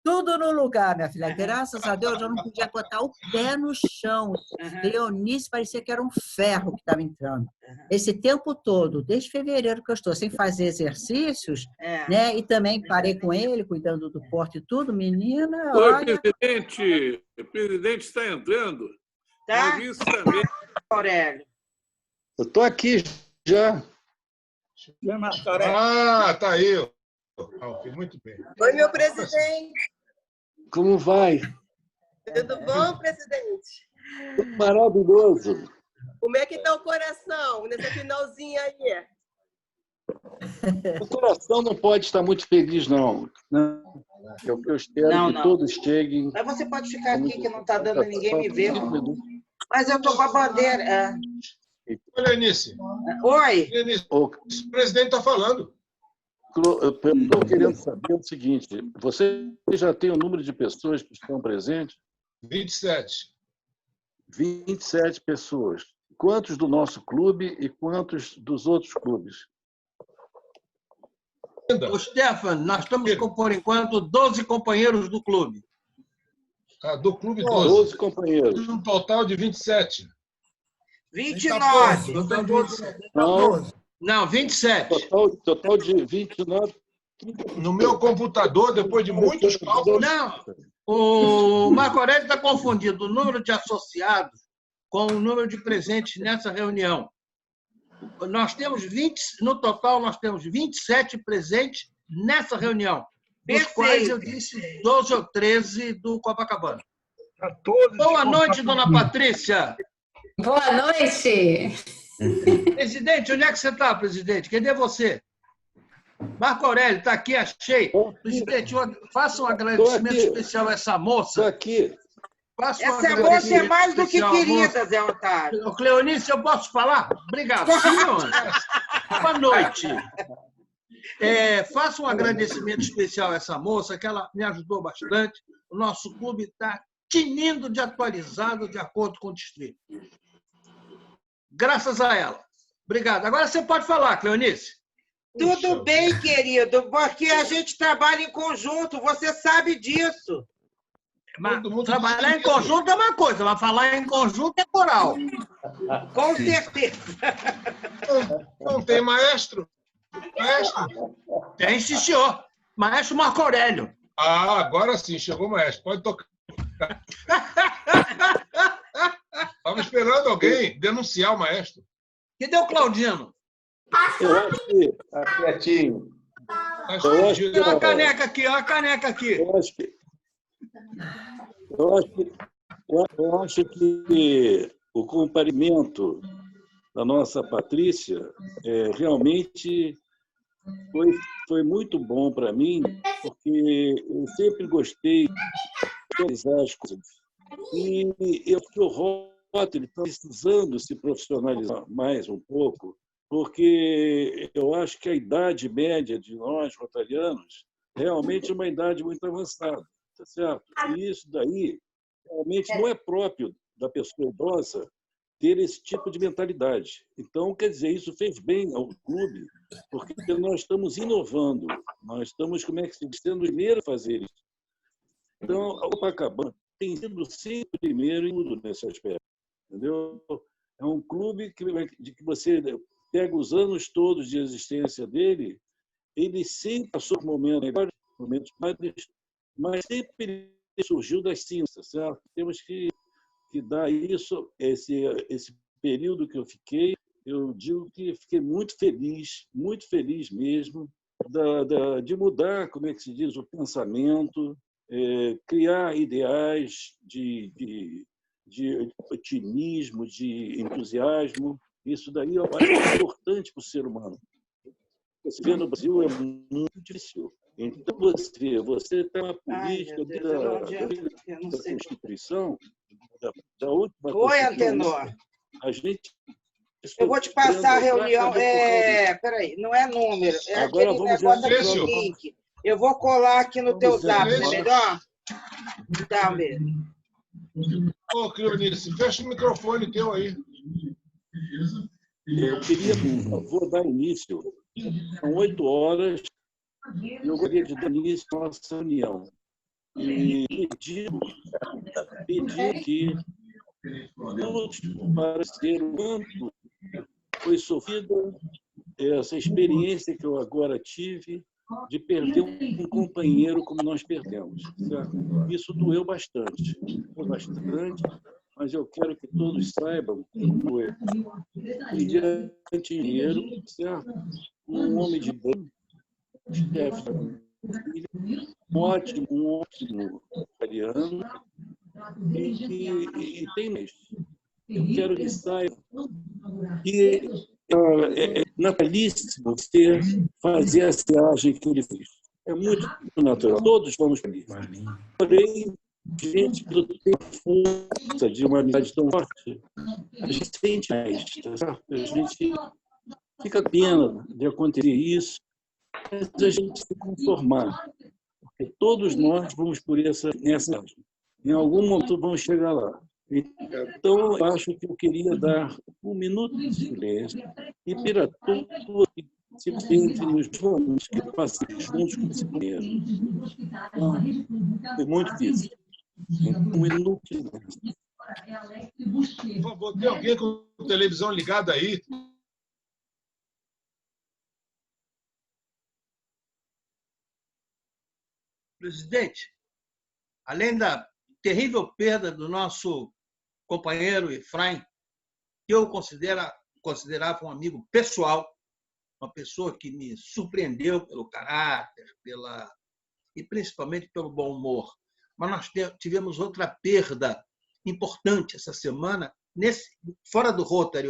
tudo no lugar, minha filha. Graças a Deus, eu não podia botar o pé no chão. Cleonice parecia que era um ferro que estava entrando. Esse tempo todo, desde fevereiro que eu estou sem fazer exercícios, né? E também parei com ele, cuidando do porto e tudo, menina. Oi, Olha... presidente. O presidente está entrando. Tá? Justamente. Aurélio. Eu estou aqui já. Ah, tá aí. Muito bem. Oi, meu presidente. Como vai? Tudo bom, presidente? Maravilhoso. Como é que está o coração nesse finalzinho aí? O coração não pode estar muito feliz, não. Eu espero que todos cheguem. Mas você pode ficar aqui, que não está dando ninguém me ver. Mas eu estou com a bandeira. Olha, Anice. Oi. Anice, o presidente está falando. Eu estou querendo saber o seguinte: você já tem o número de pessoas que estão presentes? 27. 27 pessoas. Quantos do nosso clube e quantos dos outros clubes? Ô, Stefan, nós estamos com, por enquanto, 12 companheiros do clube. Do clube, 12. 12 companheiros. Um total de 27. 29. Não, 27. Total de 29. No meu computador, depois de muitos cálculos... Não, o Marco Aurélio está confundindo o número de associados com o número de presentes nessa reunião. Nós temos no total, nós temos 27 presentes nessa reunião, dos quais eu disse 12 ou 13 do Copacabana. Boa noite, dona Patrícia. Boa noite. Presidente, onde é que você está, presidente? Cadê você? Marco Aurélio, está aqui, achei. Presidente, faça um agradecimento especial a essa moça. Estou aqui. Essa moça é mais do que querida, Zé Otávio. Cleonice, eu posso falar? Obrigado. Senhor, boa noite. Faça um agradecimento especial a essa moça, que ela me ajudou bastante. O nosso clube está tinindo de atualizado de acordo com o distrito. Graças a ela. Obrigado. Agora você pode falar, Cleonice. Tudo bem, querido, porque a gente trabalha em conjunto, você sabe disso. Mas trabalhar em conjunto é uma coisa, mas falar em conjunto é coral. Com certeza. Não tem maestro? Maestro? Tem, sim, senhor. Maestro Marco Aurélio. Agora sim, chegou o maestro. Pode tocar. Estava esperando alguém denunciar o maestro. Cadê o Claudino? Eu acho que... Está quietinho. Olha a caneca aqui, olha a caneca aqui. Eu acho que o comparecimento da nossa Patrícia realmente foi muito bom para mim, porque eu sempre gostei de realizar as coisas. E eu acho que o Rotary está precisando se profissionalizar mais um pouco, porque eu acho que a idade média de nós, rotarianos, realmente é uma idade muito avançada. Tá certo? E isso daí realmente não é próprio da pessoa idosa ter esse tipo de mentalidade. Então, quer dizer, isso fez bem ao clube, porque nós estamos inovando, nós estamos, sendo o primeiro a fazer isso. Então, a Copacabana tem sido sempre o primeiro em tudo nesse aspecto. Entendeu? É um clube que você pega os anos todos de existência dele, ele sempre passou por momentos mas sempre surgiu das cinzas, certo? Temos que dar isso, esse período que eu fiquei, eu digo que fiquei muito feliz mesmo, de mudar, como é que se diz, o pensamento, criar ideais de otimismo, de entusiasmo. Isso daí eu acho importante para o ser humano. Você vê no Brasil é muito difícil. Então, você está na política da Constituição, da última Oi, Antenor. A gente... Eu vou te passar a reunião. Peraí, não é número. É agora aquele negócio do link. Eu vou colar aqui no teu zap, é melhor? Tá mesmo. Ô, Cleonice, fecha o microfone teu aí. Eu vou dar início. São 8 horas. Eu gostaria de dar início à nossa reunião. e pedir que todos parecer o quanto foi sofrida essa experiência que eu agora tive de perder um companheiro como nós perdemos. Certo? Isso doeu bastante, mas eu quero que todos saibam que foi brilhante dinheiro, certo? Um homem de bem, chefe da família, um ótimo italiano, e tem mais. Eu quero que saibam que é naturalíssimo você fazer a viagem que ele fez. É muito natural. Todos vamos para isso. Porém, gente que tem a força de uma amizade tão forte, a gente sente mais. Tá? A gente fica pena de acontecer isso, mas a gente se conformar. Porque todos nós vamos por nessa viagem. Em algum momento vamos chegar lá. Então, eu acho que eu queria dar um minuto de silêncio e para todos que se sentem os momentos que passei juntos com esse companheiro. Foi muito difícil. Um minuto de silêncio. Por favor, tem alguém com a televisão ligada aí? Presidente, além da terrível perda do nosso companheiro Efraim, que eu considerava um amigo pessoal, uma pessoa que me surpreendeu pelo caráter, e principalmente pelo bom humor. Mas nós tivemos outra perda importante essa semana, fora do Rotary,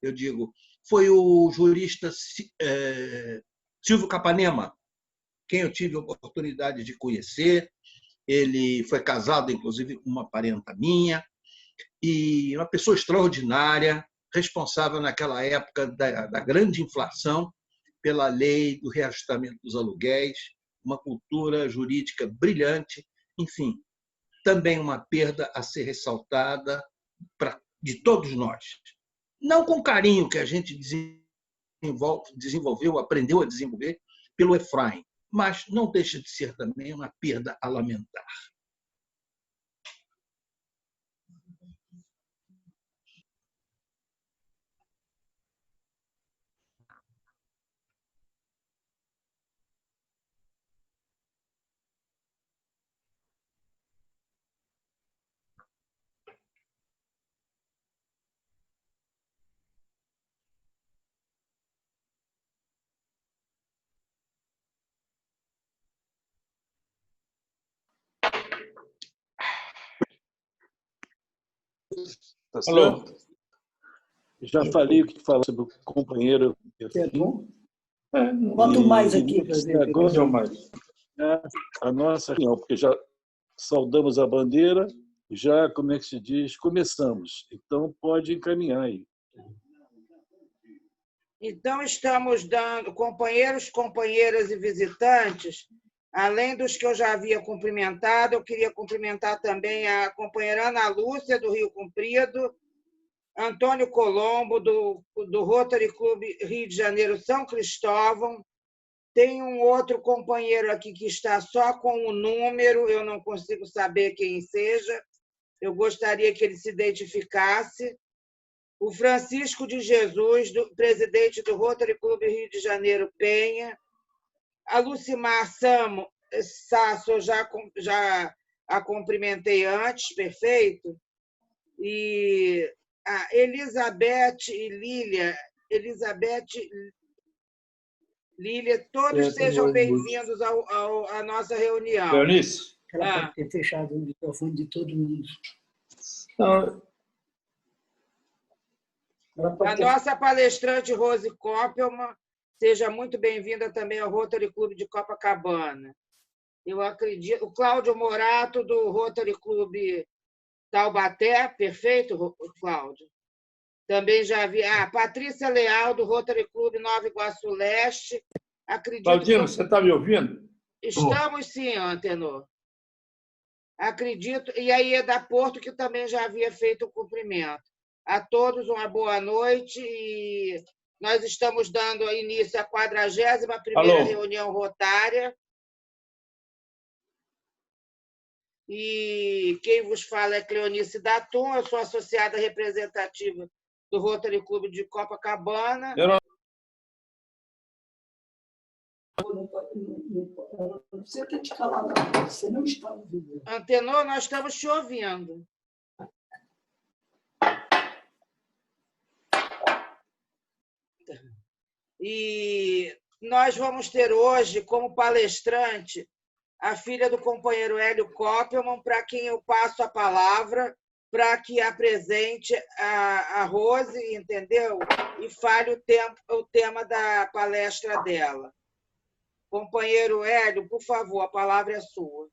eu digo, foi o jurista Silvio Capanema, quem eu tive a oportunidade de conhecer. Ele foi casado, inclusive, com uma parenta minha, e uma pessoa extraordinária, responsável naquela época da grande inflação pela lei do reajustamento dos aluguéis, uma cultura jurídica brilhante, enfim, também uma perda a ser ressaltada de todos nós. Não com o carinho que a gente desenvolveu, aprendeu a desenvolver pelo Efraim, mas não deixa de ser também uma perda a lamentar. Tá certo? Já falei o que falar sobre o companheiro. É bom? Quanto mais aqui para ver. Agora mais. A nossa reunião, porque já saudamos a bandeira, já, como é que se diz, começamos. Então, pode encaminhar aí. Então, estamos dando companheiros, companheiras e visitantes, além dos que eu já havia cumprimentado, eu queria cumprimentar também a companheira Ana Lúcia, do Rio Comprido, Antônio Colombo, do Rotary Clube Rio de Janeiro São Cristóvão. Tem um outro companheiro aqui que está só com o número, eu não consigo saber quem seja, eu gostaria que ele se identificasse. O Francisco de Jesus, presidente do Rotary Clube Rio de Janeiro Penha. A Lucimar Sasso, eu já a cumprimentei antes, perfeito. E a Elizabeth e Lília, todos sejam bem-vindos à nossa reunião. Bernice? Ela pode ter fechado o microfone de todo mundo. Então, a nossa palestrante Rose Koppelman, seja muito bem-vinda também ao Rotary Clube de Copacabana. Eu acredito. O Cláudio Morato, do Rotary Clube Taubaté, perfeito, Cláudio? Também já vi. Patrícia Leal, do Rotary Clube Nova Iguaçu Leste. Acredito. Claudino, você está me ouvindo? Estamos sim, Antenor. Acredito. E a Ieda Porto, que também já havia feito o cumprimento. A todos uma boa noite e nós estamos dando início à 41ª reunião rotária. E quem vos fala é Cleonice Datum, eu sou associada representativa do Rotary Clube de Copacabana. Você está te calando, você não está ouvindo. Antenor, nós estamos te ouvindo. E nós vamos ter hoje, como palestrante, a filha do companheiro Hélio Koppelman, para quem eu passo a palavra, para que apresente a Rose, entendeu? E fale o tema da palestra dela. Companheiro Hélio, por favor, a palavra é sua.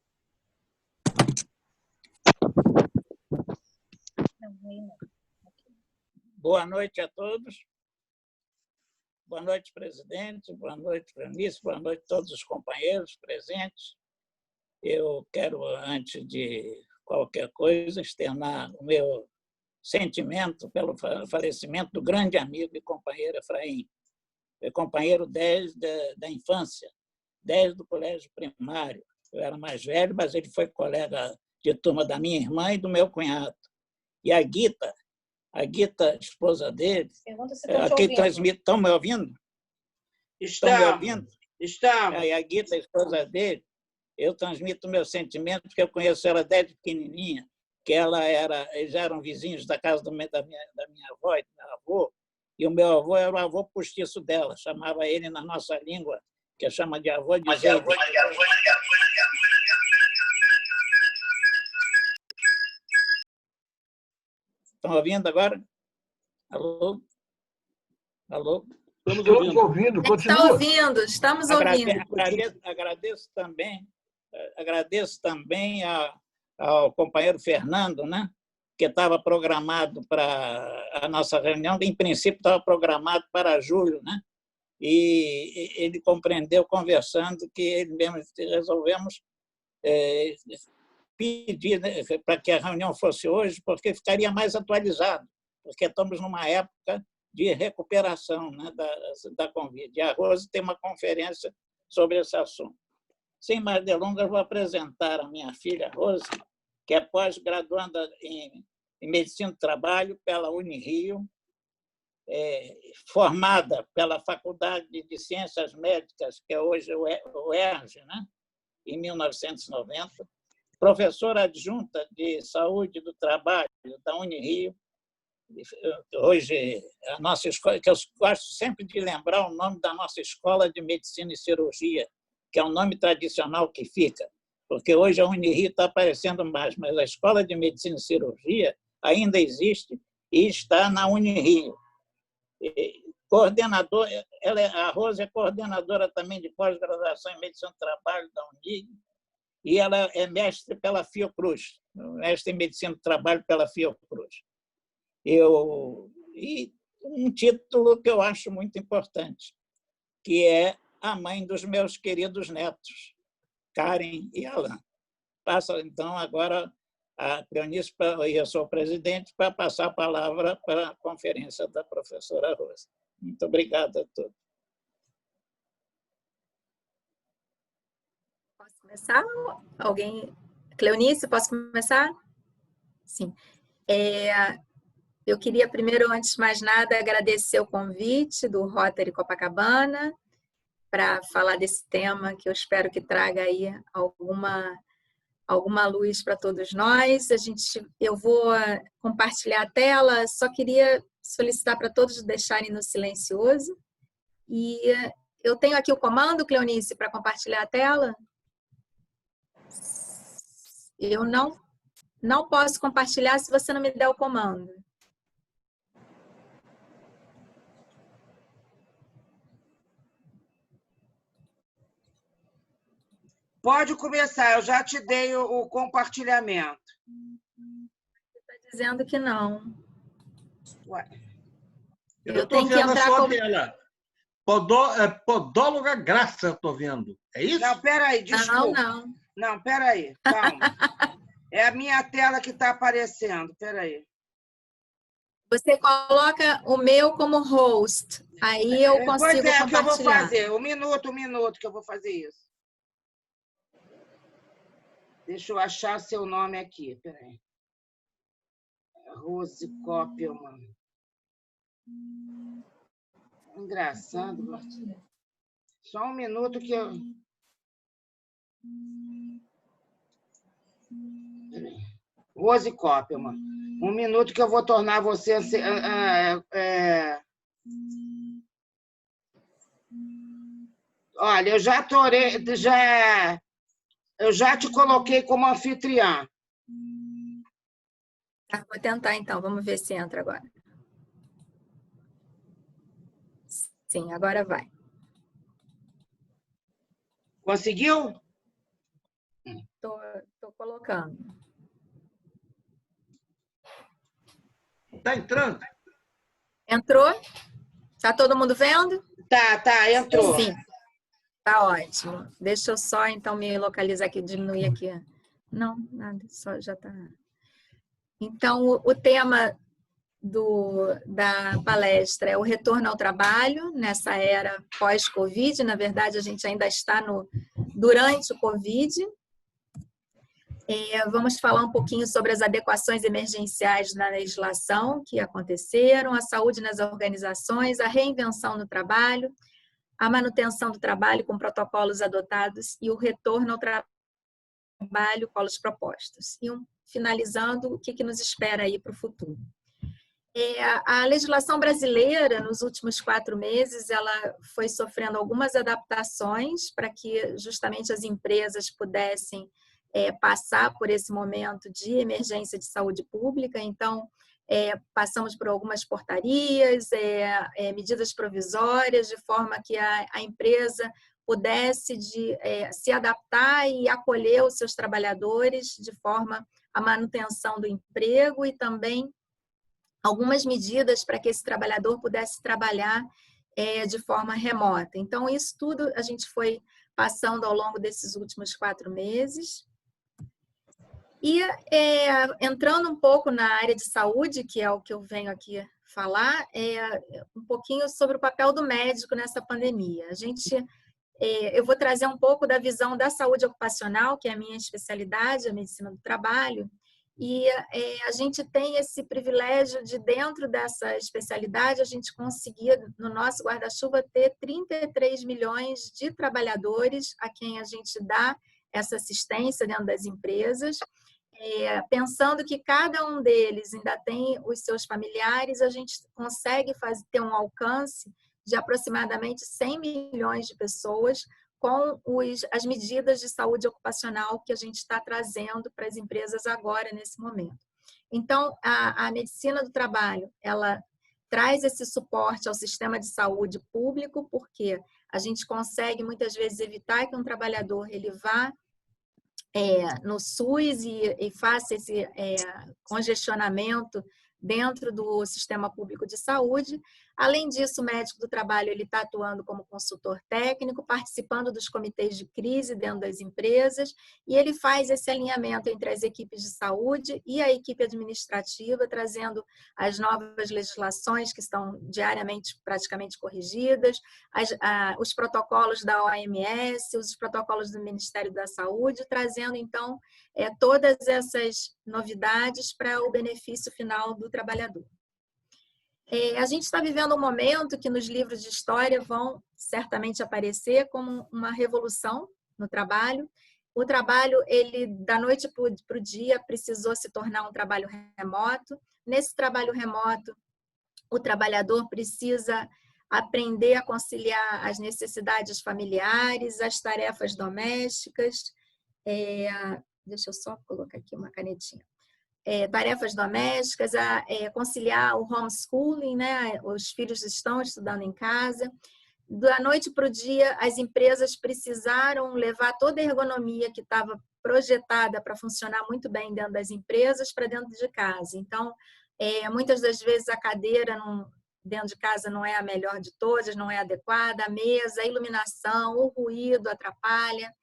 Boa noite a todos. Boa noite, presidente. Boa noite, Cleonice. Boa noite a todos os companheiros presentes. Eu quero, antes de qualquer coisa, externar o meu sentimento pelo falecimento do grande amigo e companheiro Efraim. Foi companheiro desde da infância, desde do colégio primário. Eu era mais velho, mas ele foi colega de turma da minha irmã e do meu cunhado. E a Guita, esposa dele, aqui transmite. Estão me ouvindo? Estamos. Estão me ouvindo? Estamos. E a Guita, esposa dele, eu transmito o meu sentimento, porque eu conheço ela desde pequenininha, que eles eram vizinhos da casa da minha avó e do meu avô, e o meu avô era o avô postiço dela, chamava ele na nossa língua, que chama de avô de jeito. Estão ouvindo agora? Alô? Alô? Estamos ouvindo, continua. Estamos ouvindo. Agradeço também ao companheiro Fernando, né, que estava programado para a nossa reunião, em princípio estava programado para julho, né, e ele compreendeu, conversando, que ele mesmo resolvemos pedir, né, para que a reunião fosse hoje, porque ficaria mais atualizado, porque estamos numa época de recuperação, né, da Covid. E a Rose tem uma conferência sobre esse assunto. Sem mais delongas, vou apresentar a minha filha Rose, que é pós-graduanda em Medicina do Trabalho pela Unirio, formada pela Faculdade de Ciências Médicas, que é hoje o ERJ, né, em 1990, professora adjunta de Saúde do Trabalho da Unirio. Hoje, a nossa escola, que eu gosto sempre de lembrar o nome da nossa Escola de Medicina e Cirurgia, que é um nome tradicional que fica, porque hoje a Unirio está aparecendo mais, mas a Escola de Medicina e Cirurgia ainda existe e está na Unirio. A Rose é coordenadora também de pós-graduação em Medicina do Trabalho da Unirio, e ela é mestre pela Fiocruz, mestre em Medicina do Trabalho pela Fiocruz. E um título que eu acho muito importante, que é a mãe dos meus queridos netos, Karen e Alan. Passo, então, agora a Cleonice, e eu sou o presidente, para passar a palavra para a conferência da professora Rose. Muito obrigado a todos. Posso começar? Alguém? Cleonice, posso começar? Sim. Eu queria primeiro, antes de mais nada, agradecer o convite do Rotary Copacabana para falar desse tema, que eu espero que traga aí alguma luz para todos nós. Eu vou compartilhar a tela, só queria solicitar para todos deixarem no silencioso. E eu tenho aqui o comando, Cleonice, para compartilhar a tela. Eu não posso compartilhar se você não me der o comando. Pode começar, eu já te dei o compartilhamento. Você está dizendo que não. Ué. Eu estou vendo a sua tela. Podóloga Graça, eu estou vendo. É isso? Não, peraí, desculpa. Não, peraí, calma. É a minha tela que está aparecendo, peraí. Você coloca o meu como host, aí eu consigo compartilhar. O que eu vou fazer, um minuto que eu vou fazer isso. Deixa eu achar seu nome aqui, peraí. Rose Koppelman. Engraçado. Só um minuto que eu... Rose Koppelman. Um minuto que eu vou tornar você... Olha, eu já te coloquei como anfitriã. Tá, vou tentar, então. Vamos ver se entra agora. Sim, agora vai. Conseguiu? Tô colocando. Está entrando? Entrou? Tá todo mundo vendo? Tá, entrou. Sim. Tá ótimo. Deixa eu só, então, me localizar aqui, diminuir aqui. Não, nada, só já tá. Então, o tema da palestra é o retorno ao trabalho nessa era pós-Covid. Na verdade, a gente ainda está durante o Covid. Vamos falar um pouquinho sobre as adequações emergenciais na legislação que aconteceram, a saúde nas organizações, a reinvenção no trabalho, a manutenção do trabalho com protocolos adotados e o retorno ao trabalho com os propostos. E finalizando, o que nos espera aí para o futuro. A legislação brasileira, nos últimos 4 meses, ela foi sofrendo algumas adaptações para que justamente as empresas pudessem passar por esse momento de emergência de saúde pública. Então, passamos por algumas portarias, medidas provisórias, de forma que a empresa pudesse se adaptar e acolher os seus trabalhadores de forma à manutenção do emprego e também algumas medidas para que esse trabalhador pudesse trabalhar de forma remota. Então, isso tudo a gente foi passando ao longo desses últimos 4 meses. E entrando um pouco na área de saúde, que é o que eu venho aqui falar, um pouquinho sobre o papel do médico nessa pandemia. Eu vou trazer um pouco da visão da saúde ocupacional, que é a minha especialidade, a medicina do trabalho, e a gente tem esse privilégio de, dentro dessa especialidade, a gente conseguir, no nosso guarda-chuva, ter 33 milhões de trabalhadores a quem a gente dá essa assistência dentro das empresas. Pensando que cada um deles ainda tem os seus familiares, a gente consegue ter um alcance de aproximadamente 100 milhões de pessoas com as medidas de saúde ocupacional que a gente está trazendo para as empresas agora, nesse momento. Então, a medicina do trabalho, ela traz esse suporte ao sistema de saúde público, porque a gente consegue, muitas vezes, evitar que um trabalhador ele vá no SUS e faça esse congestionamento dentro do sistema público de saúde. Além disso, o médico do trabalho ele está atuando como consultor técnico, participando dos comitês de crise dentro das empresas, e ele faz esse alinhamento entre as equipes de saúde e a equipe administrativa, trazendo as novas legislações que estão diariamente praticamente corrigidas, os protocolos da OMS, os protocolos do Ministério da Saúde, trazendo, então, todas essas novidades para o benefício final do trabalhador. A gente está vivendo um momento que nos livros de história vão certamente aparecer como uma revolução no trabalho. O trabalho, ele da noite para o dia, precisou se tornar um trabalho remoto. Nesse trabalho remoto, o trabalhador precisa aprender a conciliar as necessidades familiares, as tarefas domésticas. Deixa eu só colocar aqui uma canetinha. Tarefas domésticas, conciliar o homeschooling, né? Os filhos estão estudando em casa. Da noite para o dia, as empresas precisaram levar toda a ergonomia que estava projetada para funcionar muito bem dentro das empresas para dentro de casa. Então, muitas das vezes a cadeira dentro de casa não é a melhor de todas, não é adequada, a mesa, a iluminação, o ruído atrapalha.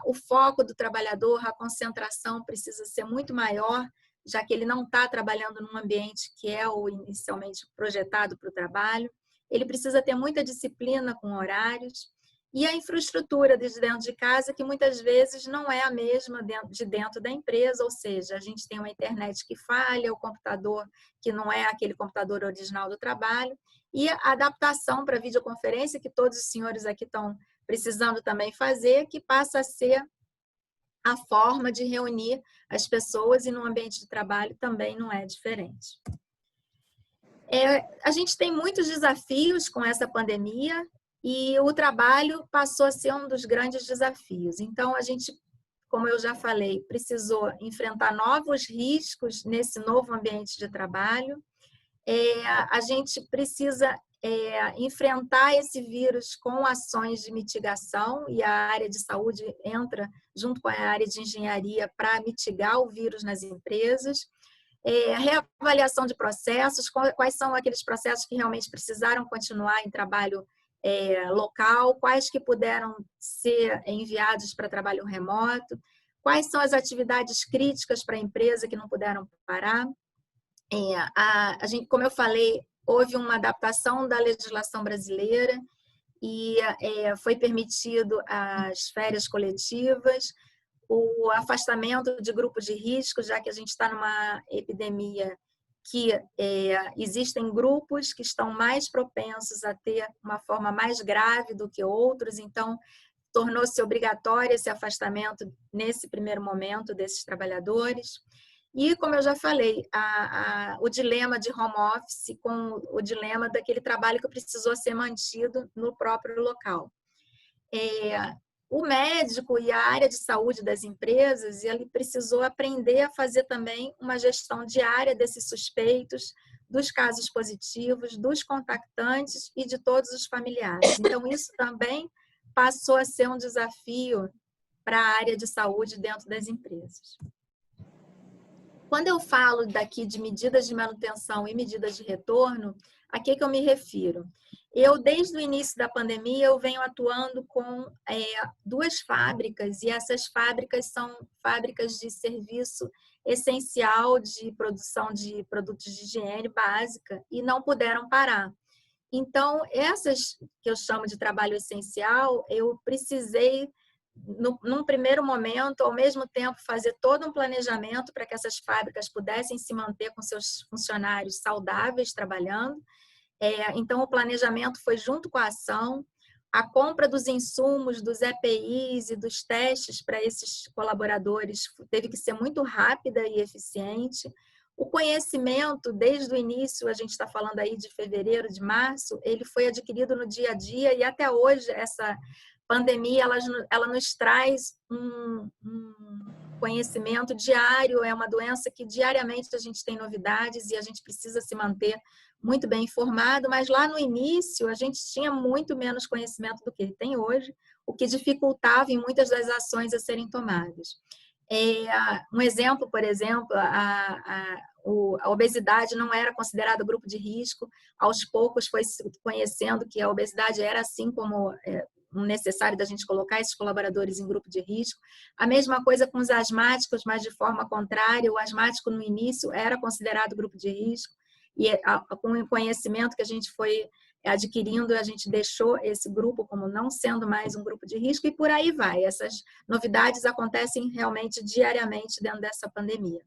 O foco do trabalhador, a concentração precisa ser muito maior, já que ele não está trabalhando num ambiente que é o inicialmente projetado para o trabalho. Ele precisa ter muita disciplina com horários e a infraestrutura de dentro de casa, que muitas vezes não é a mesma de dentro da empresa, ou seja, a gente tem uma internet que falha, o computador que não é aquele computador original do trabalho, e a adaptação para a videoconferência, que todos os senhores aqui estão precisando também fazer, que passa a ser a forma de reunir as pessoas, e no ambiente de trabalho também não é diferente. A gente tem muitos desafios com essa pandemia, e o trabalho passou a ser um dos grandes desafios. Então, a gente, como eu já falei, precisou enfrentar novos riscos nesse novo ambiente de trabalho. A gente precisa enfrentar esse vírus com ações de mitigação, e a área de saúde entra junto com a área de engenharia para mitigar o vírus nas empresas. Reavaliação de processos, quais são aqueles processos que realmente precisaram continuar em trabalho local, quais que puderam ser enviados para trabalho remoto, quais são as atividades críticas para a empresa que não puderam parar. Como eu falei, houve uma adaptação da legislação brasileira e foi permitido as férias coletivas, o afastamento de grupos de risco, já que a gente está numa epidemia que existem grupos que estão mais propensos a ter uma forma mais grave do que outros, então tornou-se obrigatório esse afastamento nesse primeiro momento desses trabalhadores. E, como eu já falei, o dilema de home office com o dilema daquele trabalho que precisou ser mantido no próprio local. O médico e a área de saúde das empresas, ele precisou aprender a fazer também uma gestão diária desses suspeitos, dos casos positivos, dos contactantes e de todos os familiares. Então, isso também passou a ser um desafio para a área de saúde dentro das empresas. Quando eu falo daqui de medidas de manutenção e medidas de retorno, a que eu me refiro? Eu, desde o início da pandemia, eu venho atuando com duas fábricas, e essas fábricas são fábricas de serviço essencial de produção de produtos de higiene básica e não puderam parar. Então, essas que eu chamo de trabalho essencial, eu precisei, num primeiro momento, ao mesmo tempo, fazer todo um planejamento para que essas fábricas pudessem se manter com seus funcionários saudáveis trabalhando. Então, o planejamento foi junto com a ação, a compra dos insumos, dos EPIs e dos testes para esses colaboradores teve que ser muito rápida e eficiente. O conhecimento, desde o início, a gente está falando aí de fevereiro, de março, ele foi adquirido no dia a dia, e até hoje essa pandemia ela nos traz um conhecimento diário, é uma doença que diariamente a gente tem novidades e a gente precisa se manter muito bem informado, mas lá no início a gente tinha muito menos conhecimento do que tem hoje, o que dificultava em muitas das ações a serem tomadas. Um exemplo, por exemplo, a obesidade não era considerada grupo de risco, aos poucos foi se conhecendo que a obesidade era, assim como necessário da gente colocar esses colaboradores em grupo de risco. A mesma coisa com os asmáticos, mas de forma contrária, o asmático no início era considerado grupo de risco, e com o conhecimento que a gente foi adquirindo, a gente deixou esse grupo como não sendo mais um grupo de risco, e por aí vai. Essas novidades acontecem realmente diariamente dentro dessa pandemia.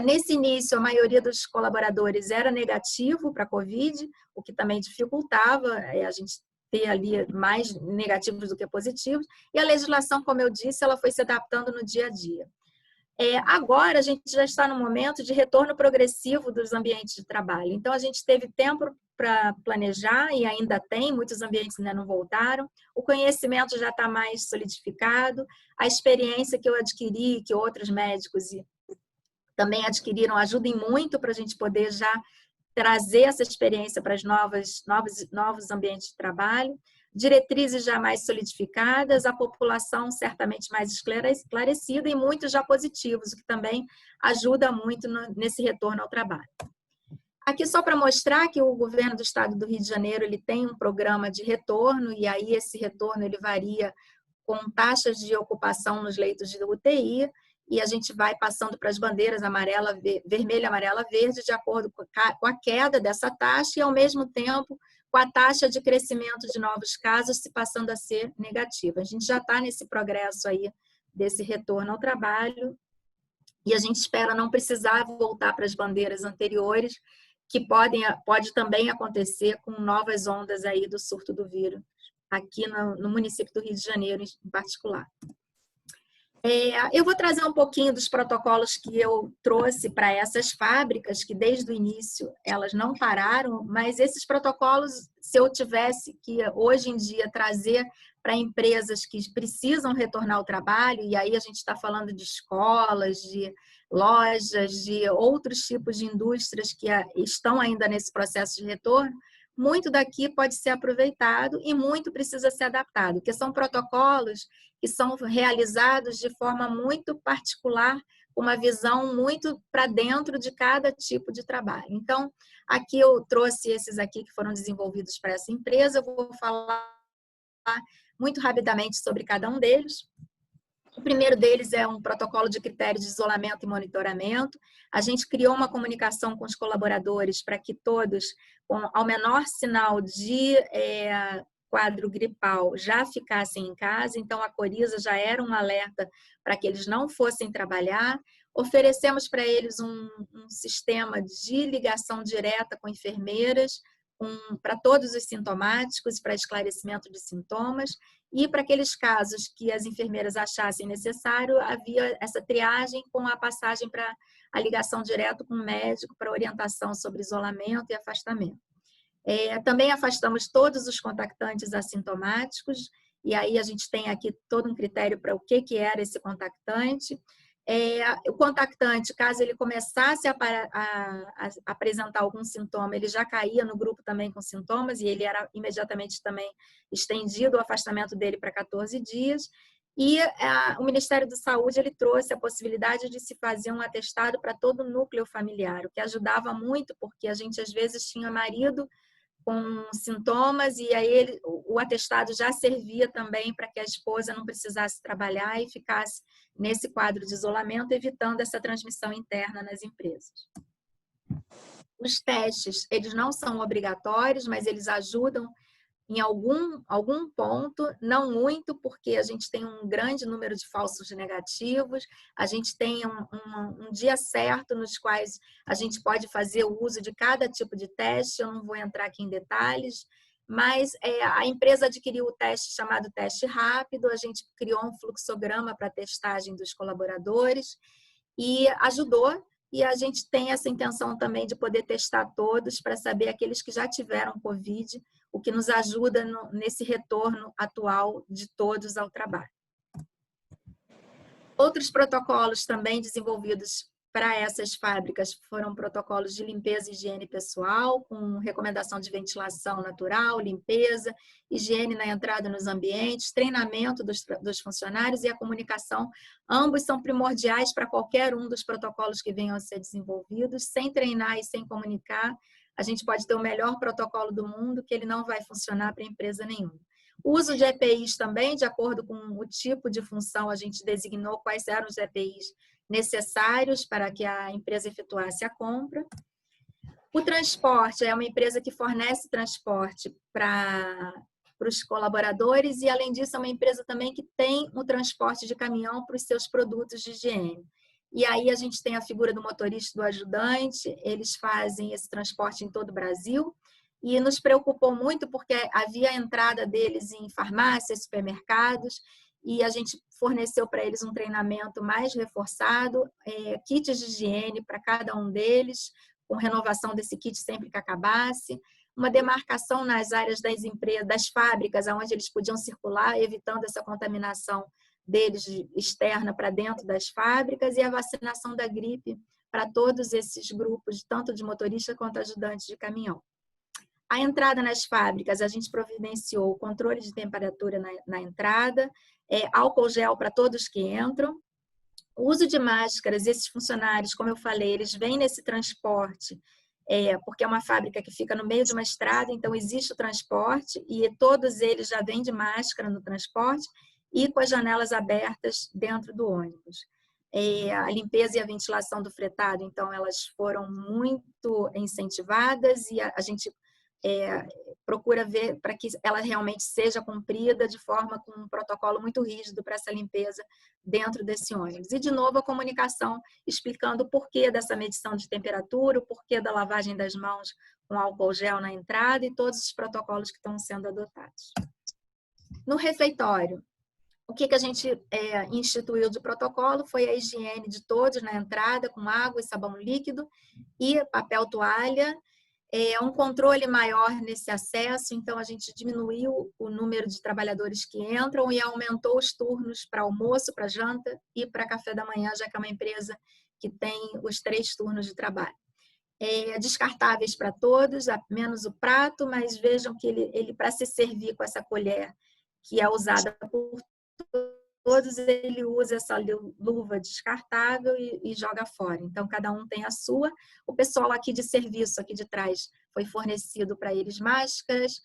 Nesse início, a maioria dos colaboradores era negativo para a Covid, o que também dificultava a gente ter ali mais negativos do que positivos, e a legislação, como eu disse, ela foi se adaptando no dia a dia. Agora, a gente já está no momento de retorno progressivo dos ambientes de trabalho. Então, a gente teve tempo para planejar, e ainda tem, muitos ambientes ainda não voltaram. O conhecimento já está mais solidificado. A experiência que eu adquiri, que outros médicos também adquiriram, ajudem muito para a gente poder já trazer essa experiência para os novos ambientes de trabalho. Diretrizes já mais solidificadas, a população certamente mais esclarecida e muitos já positivos, o que também ajuda muito nesse retorno ao trabalho. Aqui só para mostrar que o governo do estado do Rio de Janeiro ele tem um programa de retorno, e aí esse retorno ele varia com taxas de ocupação nos leitos de UTI, e a gente vai passando para as bandeiras vermelha, amarela, verde, de acordo com a queda dessa taxa, e ao mesmo tempo com a taxa de crescimento de novos casos se passando a ser negativa. A gente já está nesse progresso aí desse retorno ao trabalho e a gente espera não precisar voltar para as bandeiras anteriores, que pode também acontecer com novas ondas aí do surto do vírus, aqui no município do Rio de Janeiro em particular. Eu vou trazer um pouquinho dos protocolos que eu trouxe para essas fábricas, que desde o início elas não pararam, mas esses protocolos, se eu tivesse que hoje em dia trazer para empresas que precisam retornar ao trabalho, e aí a gente está falando de escolas, de lojas, de outros tipos de indústrias que estão ainda nesse processo de retorno, muito daqui pode ser aproveitado e muito precisa ser adaptado, porque são protocolos que são realizados de forma muito particular, com uma visão muito para dentro de cada tipo de trabalho. Então, aqui eu trouxe esses aqui que foram desenvolvidos para essa empresa, eu vou falar muito rapidamente sobre cada um deles. O primeiro deles é um protocolo de critérios de isolamento e monitoramento. A gente criou uma comunicação com os colaboradores para que todos, ao menor sinal de quadro gripal, já ficassem em casa. Então, a Coriza já era um alerta para que eles não fossem trabalhar. Oferecemos para eles um sistema de ligação direta com enfermeiras, para todos os sintomáticos, para esclarecimento de sintomas, e para aqueles casos que as enfermeiras achassem necessário, havia essa triagem com a passagem para a ligação direta com o médico para orientação sobre isolamento e afastamento. Também afastamos todos os contactantes assintomáticos, e aí a gente tem aqui todo um critério para o que era esse contactante. O contactante, caso ele começasse a apresentar algum sintoma, ele já caía no grupo também com sintomas e ele era imediatamente também estendido o afastamento dele para 14 dias. E o Ministério da Saúde ele trouxe a possibilidade de se fazer um atestado para todo o núcleo familiar, o que ajudava muito, porque a gente às vezes tinha marido com sintomas e aí o atestado já servia também para que a esposa não precisasse trabalhar e ficasse nesse quadro de isolamento, evitando essa transmissão interna nas empresas. Os testes, eles não são obrigatórios, mas eles ajudam em algum ponto, não muito, porque a gente tem um grande número de falsos negativos, a gente tem um dia certo nos quais a gente pode fazer o uso de cada tipo de teste, eu não vou entrar aqui em detalhes, mas a empresa adquiriu o teste chamado teste rápido, a gente criou um fluxograma para testagem dos colaboradores e ajudou, e a gente tem essa intenção também de poder testar todos para saber aqueles que já tiveram Covid, o que nos ajuda nesse retorno atual de todos ao trabalho. Outros protocolos também desenvolvidos para essas fábricas foram protocolos de limpeza e higiene pessoal, com recomendação de ventilação natural, limpeza, higiene na entrada nos ambientes, treinamento dos funcionários e a comunicação. Ambos são primordiais para qualquer um dos protocolos que venham a ser desenvolvidos. Sem treinar e sem comunicar, a gente pode ter o melhor protocolo do mundo, que ele não vai funcionar para empresa nenhuma. O uso de EPIs também, de acordo com o tipo de função, a gente designou quais eram os EPIs necessários para que a empresa efetuasse a compra. O transporte é uma empresa que fornece transporte para os colaboradores e, além disso, é uma empresa também que tem o transporte de caminhão para os seus produtos de higiene. E aí a gente tem a figura do motorista e do ajudante, eles fazem esse transporte em todo o Brasil e nos preocupou muito porque havia a entrada deles em farmácias, supermercados, e a gente forneceu para eles um treinamento mais reforçado, kits de higiene para cada um deles, com renovação desse kit sempre que acabasse, uma demarcação nas áreas das empresas, das fábricas, onde eles podiam circular, evitando essa contaminação deles externa para dentro das fábricas, e a vacinação da gripe para todos esses grupos, tanto de motorista quanto ajudantes de caminhão. A entrada nas fábricas, a gente providenciou o controle de temperatura na entrada, álcool gel para todos que entram, o uso de máscaras. Esses funcionários, como eu falei, eles vêm nesse transporte, porque é uma fábrica que fica no meio de uma estrada, então existe o transporte e todos eles já vêm de máscara no transporte e com as janelas abertas dentro do ônibus. A limpeza e a ventilação do fretado, então, elas foram muito incentivadas e a gente procura ver para que ela realmente seja cumprida de forma com um protocolo muito rígido para essa limpeza dentro desse ônibus. E, de novo, a comunicação explicando o porquê dessa medição de temperatura, o porquê da lavagem das mãos com álcool gel na entrada e todos os protocolos que estão sendo adotados. No refeitório, o que a gente instituiu de protocolo foi a higiene de todos na entrada, com água e sabão líquido e papel toalha, um controle maior nesse acesso, então a gente diminuiu o número de trabalhadores que entram e aumentou os turnos para almoço, para janta e para café da manhã, já que é uma empresa que tem os 3 turnos de trabalho. Descartáveis para todos, menos o prato, mas vejam que ele para se servir com essa colher que é usada por todos, ele usa essa luva descartável e joga fora. Então, cada um tem a sua. O pessoal aqui de serviço, aqui de trás, foi fornecido para eles máscaras,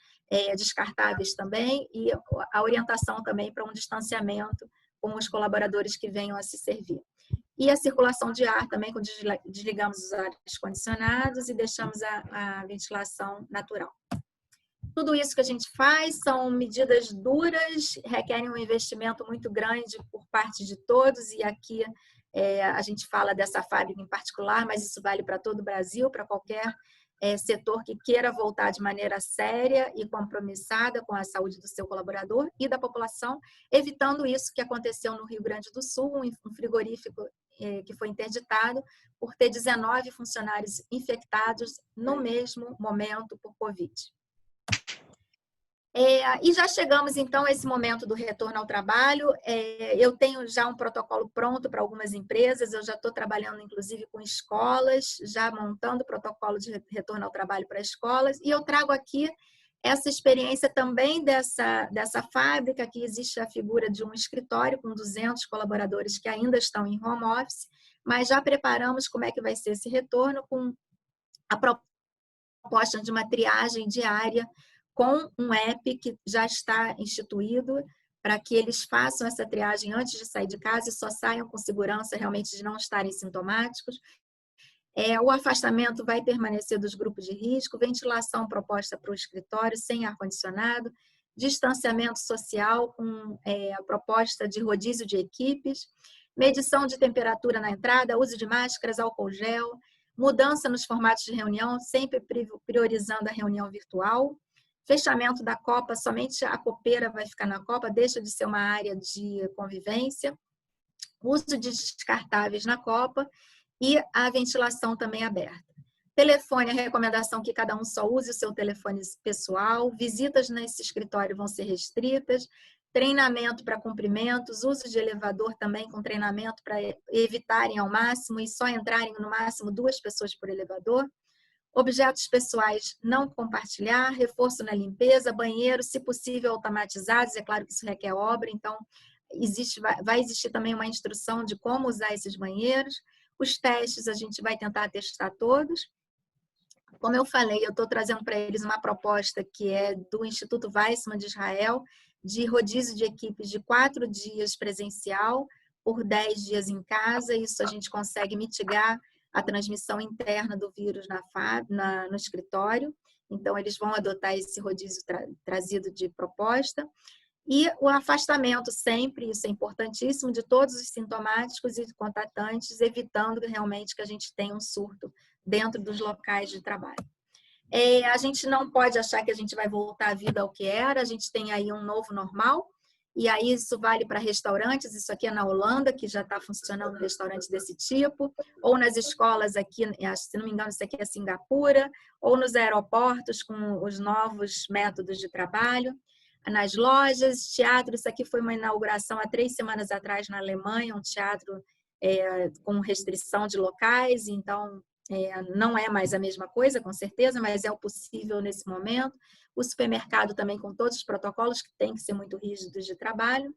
descartáveis também, e a orientação também para um distanciamento com os colaboradores que venham a se servir. E a circulação de ar também, quando desligamos os ares condicionados e deixamos a ventilação natural. Tudo isso que a gente faz são medidas duras, requerem um investimento muito grande por parte de todos, e aqui a gente fala dessa fábrica em particular, mas isso vale para todo o Brasil, para qualquer setor que queira voltar de maneira séria e compromissada com a saúde do seu colaborador e da população, evitando isso que aconteceu no Rio Grande do Sul, um frigorífico que foi interditado por ter 19 funcionários infectados no mesmo momento por Covid. E já chegamos, então, a esse momento do retorno ao trabalho. Eu tenho já um protocolo pronto para algumas empresas, eu já estou trabalhando, inclusive, com escolas, já montando protocolo de retorno ao trabalho para escolas, e eu trago aqui essa experiência também dessa fábrica, que existe a figura de um escritório com 200 colaboradores que ainda estão em home office, mas já preparamos como é que vai ser esse retorno com a proposta de uma triagem diária com um app que já está instituído para que eles façam essa triagem antes de sair de casa e só saiam com segurança realmente de não estarem sintomáticos. O afastamento vai permanecer dos grupos de risco, ventilação proposta para o escritório sem ar-condicionado, distanciamento social com a proposta de rodízio de equipes, medição de temperatura na entrada, uso de máscaras, álcool gel, mudança nos formatos de reunião, sempre priorizando a reunião virtual, fechamento da copa, somente a copeira vai ficar na copa, deixa de ser uma área de convivência, uso de descartáveis na copa e a ventilação também aberta. Telefone, a recomendação que cada um só use o seu telefone pessoal, visitas nesse escritório vão ser restritas, treinamento para cumprimentos, uso de elevador também com treinamento para evitarem ao máximo e só entrarem no máximo 2 pessoas por elevador. Objetos pessoais não compartilhar, reforço na limpeza, banheiro, se possível, automatizados. É claro que isso requer obra, então vai existir também uma instrução de como usar esses banheiros. Os testes, a gente vai tentar testar todos. Como eu falei, eu estou trazendo para eles uma proposta que é do Instituto Weizmann de Israel, de rodízio de equipes de 4 dias presencial por 10 dias em casa. Isso a gente consegue mitigar a transmissão interna do vírus no escritório. Então, eles vão adotar esse rodízio trazido de proposta. E o afastamento sempre, isso é importantíssimo, de todos os sintomáticos e contatantes, evitando realmente que a gente tenha um surto dentro dos locais de trabalho. A gente não pode achar que a gente vai voltar à vida ao que era, a gente tem aí um novo normal, e aí isso vale para restaurantes, isso aqui é na Holanda, que já está funcionando um restaurante desse tipo, ou nas escolas aqui, se não me engano, isso aqui é Singapura, ou nos aeroportos com os novos métodos de trabalho, nas lojas, teatro, isso aqui foi uma inauguração há 3 semanas atrás na Alemanha, um teatro com restrição de locais, então não é mais a mesma coisa, com certeza, mas é o possível nesse momento. O supermercado também com todos os protocolos que tem que ser muito rígidos de trabalho.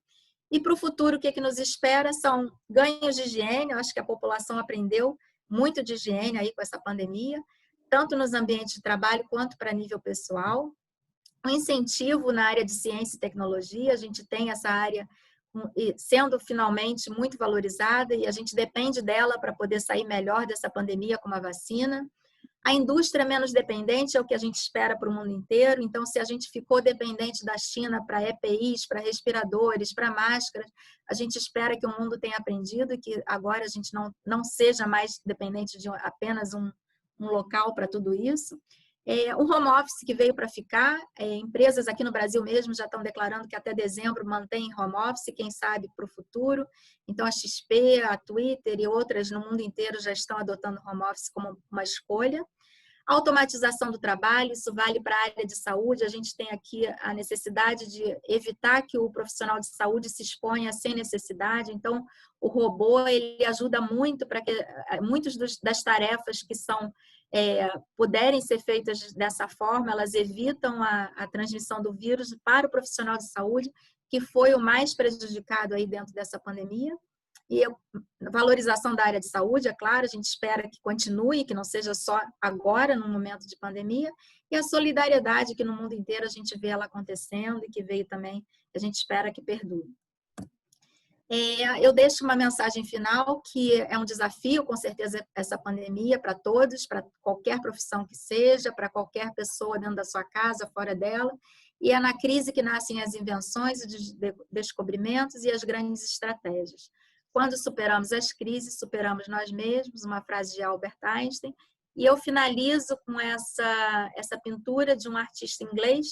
E para o futuro, o que nos espera são ganhos de higiene. Eu acho que a população aprendeu muito de higiene aí com essa pandemia, tanto nos ambientes de trabalho quanto para nível pessoal. Um incentivo na área de ciência e tecnologia, a gente tem essa área sendo finalmente muito valorizada e a gente depende dela para poder sair melhor dessa pandemia com uma vacina. A indústria menos dependente é o que a gente espera para o mundo inteiro. Então, se a gente ficou dependente da China para EPIs, para respiradores, para máscaras, a gente espera que o mundo tenha aprendido e que agora a gente não seja mais dependente de apenas um local para tudo isso. O home office que veio para ficar, empresas aqui no Brasil mesmo já estão declarando que até dezembro mantém home office, quem sabe para o futuro. Então, a XP, a Twitter e outras no mundo inteiro já estão adotando home office como uma escolha. A automatização do trabalho, isso vale para a área de saúde. A gente tem aqui a necessidade de evitar que o profissional de saúde se exponha sem necessidade. Então, o robô ele ajuda muito para que muitas das tarefas que puderem ser feitas dessa forma, elas evitam a transmissão do vírus para o profissional de saúde, que foi o mais prejudicado aí dentro dessa pandemia. E a valorização da área de saúde, é claro, a gente espera que continue, que não seja só agora, no momento de pandemia, e a solidariedade, que no mundo inteiro a gente vê ela acontecendo e que veio também, a gente espera que perdure. Eu deixo uma mensagem final, que é um desafio, com certeza, essa pandemia para todos, para qualquer profissão que seja, para qualquer pessoa dentro da sua casa, fora dela, e é na crise que nascem as invenções, os descobrimentos e as grandes estratégias. Quando superamos as crises, superamos nós mesmos, uma frase de Albert Einstein, e eu finalizo com essa pintura de um artista inglês.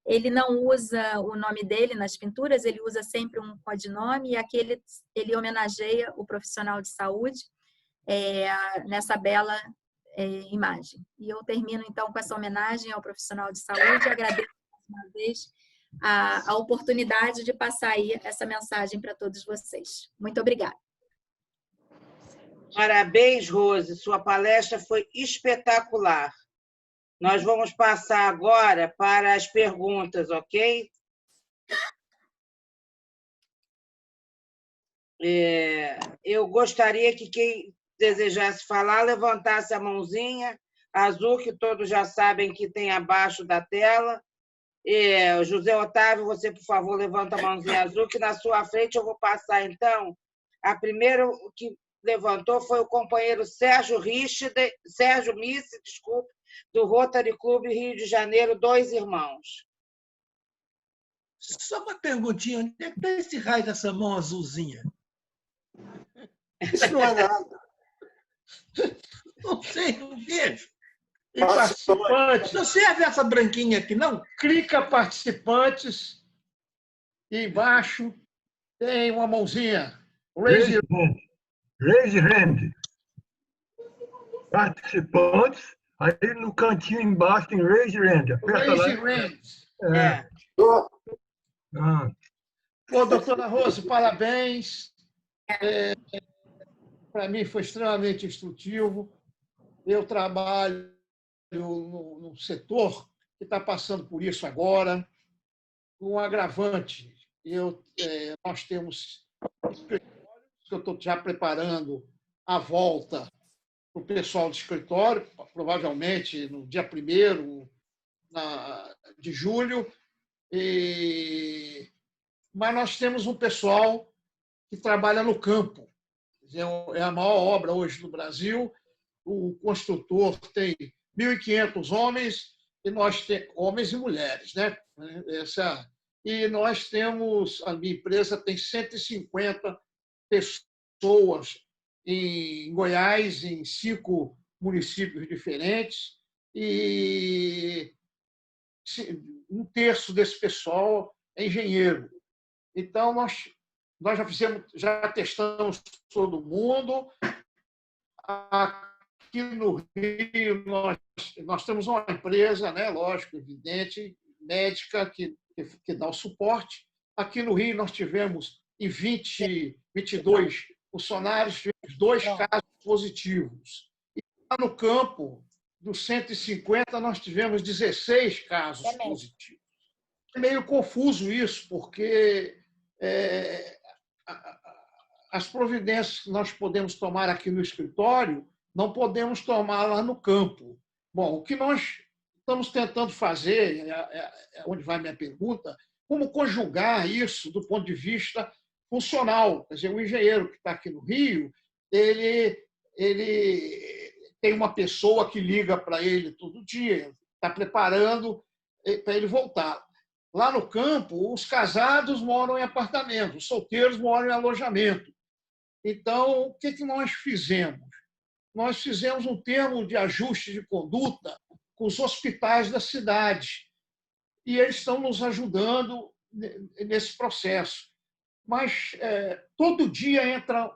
Ele não usa o nome dele nas pinturas, ele usa sempre um codinome, e aqui ele homenageia o profissional de saúde nessa bela imagem. E eu termino, então, com essa homenagem ao profissional de saúde e agradeço mais uma vez a oportunidade de passar aí essa mensagem para todos vocês. Muito obrigada. Parabéns, Rose, sua palestra foi espetacular. Nós vamos passar agora para as perguntas, ok? Eu gostaria que quem desejasse falar levantasse a mãozinha azul, que todos já sabem que tem abaixo da tela. José Otávio, você, por favor, levanta a mãozinha azul, que na sua frente eu vou passar, então. A primeira que levantou foi o companheiro Sérgio Misse, do Rotary Club Rio de Janeiro, 2 Irmãos. Só uma perguntinha, onde é que está esse raio dessa mão azulzinha? Isso não é nada. Não sei, não vejo. Participantes. Não serve essa branquinha aqui, não? Clica participantes e embaixo tem uma mãozinha. Raise hand. Participantes, aí no cantinho embaixo tem raise hand. Raise hand. Pô, doutora Rose, parabéns. Para mim foi extremamente instrutivo. Eu trabalho no setor que está passando por isso agora, um agravante. Nós temos que eu estou já preparando a volta para o pessoal do escritório, provavelmente no dia 1º de julho, mas nós temos um pessoal que trabalha no campo. É a maior obra hoje no Brasil. O construtor tem 1.500 homens, e nós temos homens e mulheres, né? E nós temos, a minha empresa tem 150 pessoas em Goiás, em 5 municípios diferentes, e 1/3 desse pessoal é engenheiro. Então, nós já testamos todo mundo. Aqui no Rio, nós temos uma empresa, né, lógico, evidente, médica, que dá o suporte. Aqui no Rio, nós tivemos, em 22 funcionários, tivemos 2 casos positivos. E lá no campo, dos 150, nós tivemos 16 casos positivos. É meio confuso isso, porque as providências que nós podemos tomar aqui no escritório, não podemos tomar lá no campo. Bom, o que nós estamos tentando fazer, onde vai minha pergunta, como conjugar isso do ponto de vista funcional. Quer dizer, o engenheiro que está aqui no Rio, ele tem uma pessoa que liga para ele todo dia, está preparando para ele voltar. Lá no campo, os casados moram em apartamento, os solteiros moram em alojamento. Então, o que nós fizemos? Nós fizemos um termo de ajuste de conduta com os hospitais da cidade. E eles estão nos ajudando nesse processo. Mas todo dia entra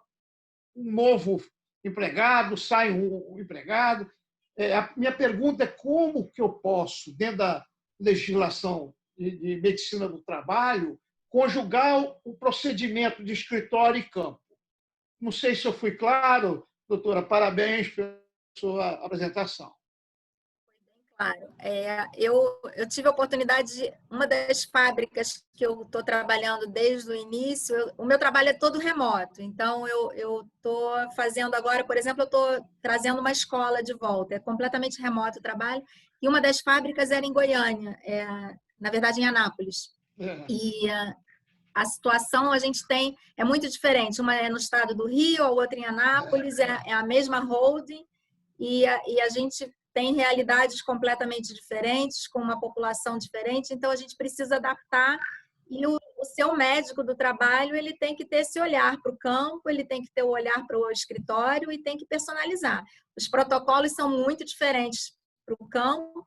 um novo empregado, sai um empregado. A minha pergunta é como que eu posso, dentro da legislação de medicina do trabalho, conjugar o procedimento de escritório e campo. Não sei se eu fui claro, doutora, parabéns pela sua apresentação. Claro. Eu tive a oportunidade de... Uma das fábricas que eu estou trabalhando desde o início, o meu trabalho é todo remoto. Então, eu estou fazendo agora, por exemplo, eu estou trazendo uma escola de volta. É completamente remoto o trabalho. E uma das fábricas era em Goiânia, na verdade, em Anápolis. E a situação a gente tem é muito diferente. Uma é no estado do Rio, a outra em Anápolis, é a mesma holding. E a gente tem realidades completamente diferentes, com uma população diferente, então a gente precisa adaptar, e o seu médico do trabalho ele tem que ter esse olhar para o campo, ele tem que ter o olhar para o escritório e tem que personalizar. Os protocolos são muito diferentes para o campo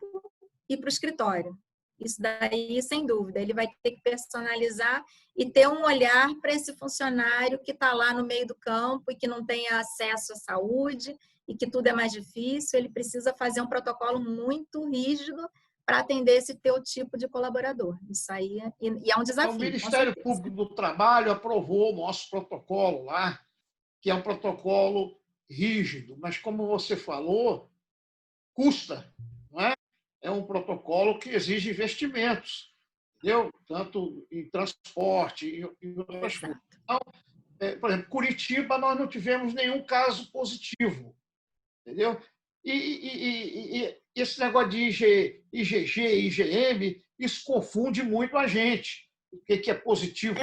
e para o escritório. Isso daí, sem dúvida, ele vai ter que personalizar e ter um olhar para esse funcionário que está lá no meio do campo e que não tem acesso à saúde, e que tudo é mais difícil, ele precisa fazer um protocolo muito rígido para atender esse teu tipo de colaborador. Isso aí e é um desafio. O Ministério Público do Trabalho aprovou o nosso protocolo lá, que é um protocolo rígido, mas como você falou, custa, não é? É um protocolo que exige investimentos, entendeu? Tanto em transporte e outras coisas. Então, por exemplo, Curitiba, nós não tivemos nenhum caso positivo. Entendeu? E esse negócio de IgG, IgM, isso confunde muito a gente. O que é positivo.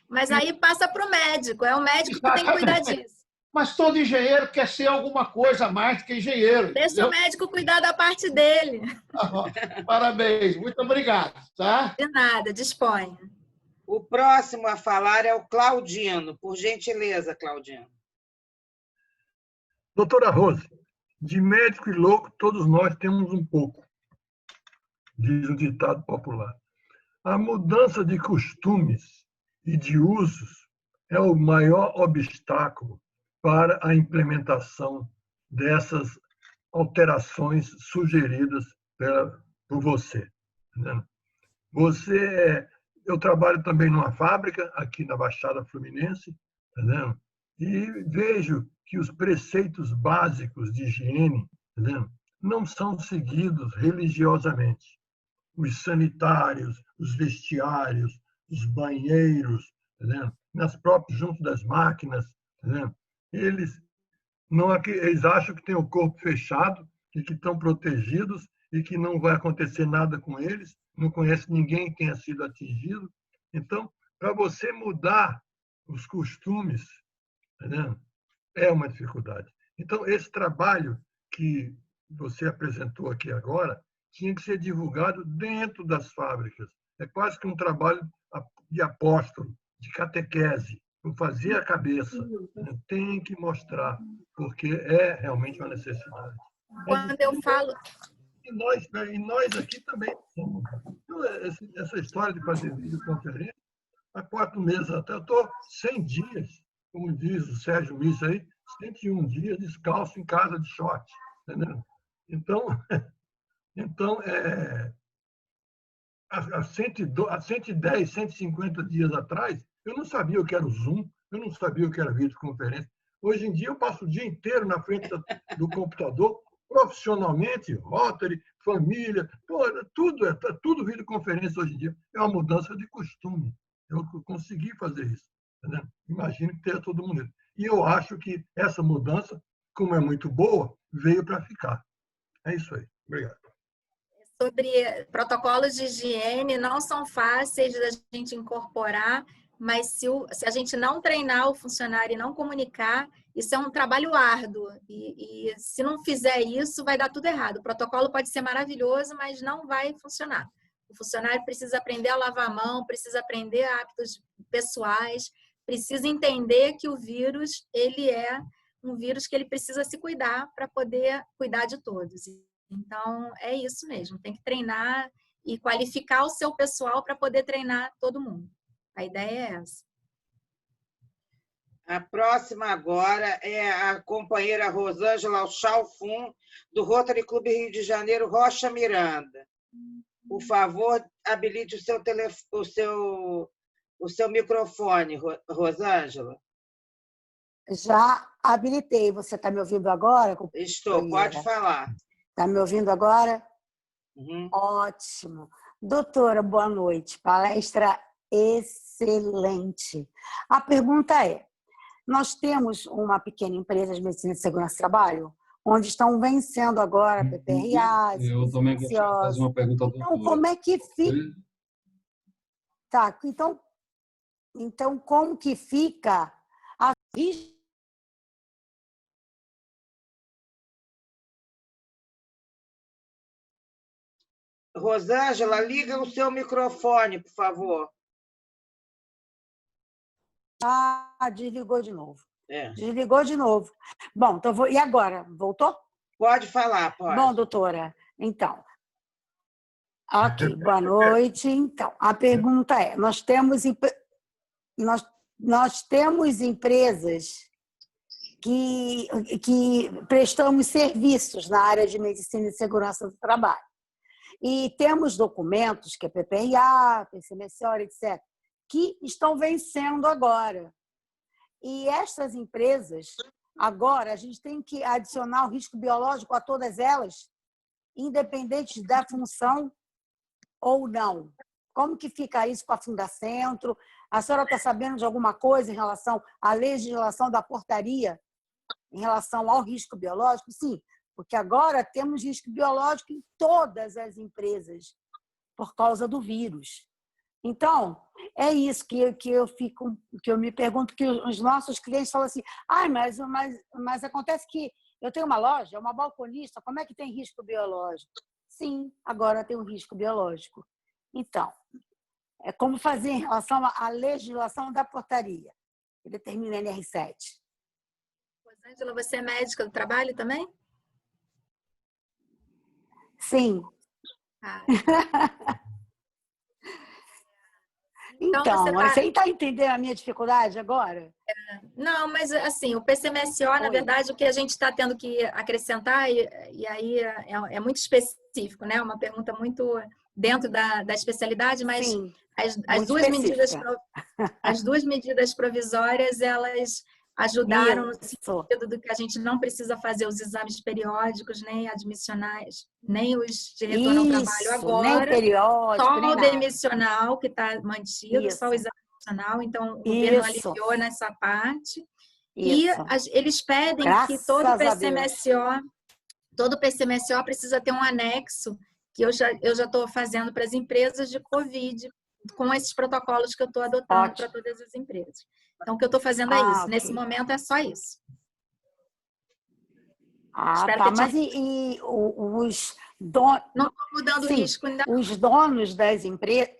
Mas aí passa para o médico, é o médico que tem que cuidar disso. Mas todo engenheiro quer ser alguma coisa a mais do que engenheiro. Deixa entendeu? o médico cuidar da parte dele. Parabéns, muito obrigado. Tá? De nada, disponha. O próximo a falar é o Claudino. Por gentileza, Claudino. Doutora Rose, de médico e louco, todos nós temos um pouco, diz o ditado popular. A mudança de costumes e de usos é o maior obstáculo para a implementação dessas alterações sugeridas por você. Eu trabalho também numa fábrica aqui na Baixada Fluminense, e vejo que os preceitos básicos de higiene não são seguidos religiosamente. Os sanitários, os vestiários, os banheiros, junto das máquinas, eles acham que têm o corpo fechado e que estão protegidos e que não vai acontecer nada com eles, não conhece ninguém que tenha sido atingido. Então, para você mudar os costumes, é uma dificuldade. Então, esse trabalho que você apresentou aqui agora tinha que ser divulgado dentro das fábricas. É quase que um trabalho de apóstolo, de catequese, para fazer a cabeça. Tem que mostrar, porque é realmente uma necessidade. Quando eu falo... E nós aqui também somos. Essa história de fazer videoconferência, há 4 meses até, eu estou 100 dias, como diz o Sérgio Miss aí, 101 dias descalço em casa de short. Entendeu? Então há 110, 150 dias atrás, eu não sabia o que era o Zoom, eu não sabia o que era videoconferência. Hoje em dia, eu passo o dia inteiro na frente do computador, profissionalmente, Rotary, família, tudo videoconferência hoje em dia. É uma mudança de costume. Eu consegui fazer isso. Entendeu? Imagino que tenha todo mundo. E eu acho que essa mudança, como é muito boa, veio para ficar. É isso aí. Obrigado. Sobre protocolos de higiene, não são fáceis da gente incorporar, mas se a gente não treinar o funcionário e não comunicar, isso é um trabalho árduo e se não fizer isso, vai dar tudo errado. O protocolo pode ser maravilhoso, mas não vai funcionar. O funcionário precisa aprender a lavar a mão, precisa aprender hábitos pessoais, precisa entender que o vírus, ele é um vírus que ele precisa se cuidar para poder cuidar de todos. Então, é isso mesmo, tem que treinar e qualificar o seu pessoal para poder treinar todo mundo. A ideia é essa. A próxima agora é a companheira Rosângela Chalfun, do Rotary Clube Rio de Janeiro, Rocha Miranda. Por favor, habilite o seu microfone, Rosângela. Já habilitei. Você está me ouvindo agora? Estou, pode falar. Está me ouvindo agora? Uhum. Ótimo. Doutora, boa noite. Palestra excelente. A pergunta é, nós temos uma pequena empresa de medicina de segurança do trabalho, onde estão vencendo agora PPRA, eu também gostaria de fazer uma pergunta ao doutor. Então, como é que fica? Tá, então como que fica a Rosângela, liga o seu microfone, por favor. Desligou de novo. É. Desligou de novo. Bom, então e agora? Voltou? Pode falar, pode. Bom, doutora, então. Ok, boa noite. Então, a pergunta é, nós temos empresas que prestamos serviços na área de medicina e segurança do trabalho. E temos documentos, que é PPRA, PCMSOR, etc., que estão vencendo agora. E estas empresas, agora, a gente tem que adicionar o risco biológico a todas elas, independente da função ou não. Como que fica isso com a Fundacentro? A senhora está sabendo de alguma coisa em relação à legislação da portaria, em relação ao risco biológico? Sim, porque agora temos risco biológico em todas as empresas, por causa do vírus. Então, é isso que eu me pergunto, que os nossos clientes falam assim, mas acontece que eu tenho uma loja, uma balconista, como é que tem risco biológico? Sim, agora tem um risco biológico. Então, é como fazer em relação à legislação da portaria, que determina a NR7. Rosângela, você é médica do trabalho também? Sim. Então, você está entendendo a minha dificuldade agora? Não, mas assim, o PCMSO, na verdade, o que a gente está tendo que acrescentar, e aí é muito específico, né? Uma pergunta muito dentro da especialidade, mas sim, as duas medidas provisórias, elas ajudaram no sentido do que a gente não precisa fazer os exames periódicos, nem admissionais, nem os de retorno ao trabalho agora, nem periódico, só nem o demissional que está mantido, só o exame demissional, então o governo aliviou nessa parte. E eles pedem que todo PCMSO precisa ter um anexo, que eu já estou fazendo para as empresas de Covid, com esses protocolos que eu estou adotando para todas as empresas. Então, o que eu estou fazendo é isso. Nesse momento, é só isso. Mas e os donos... Não estou mudando o risco ainda. Os donos das empresas...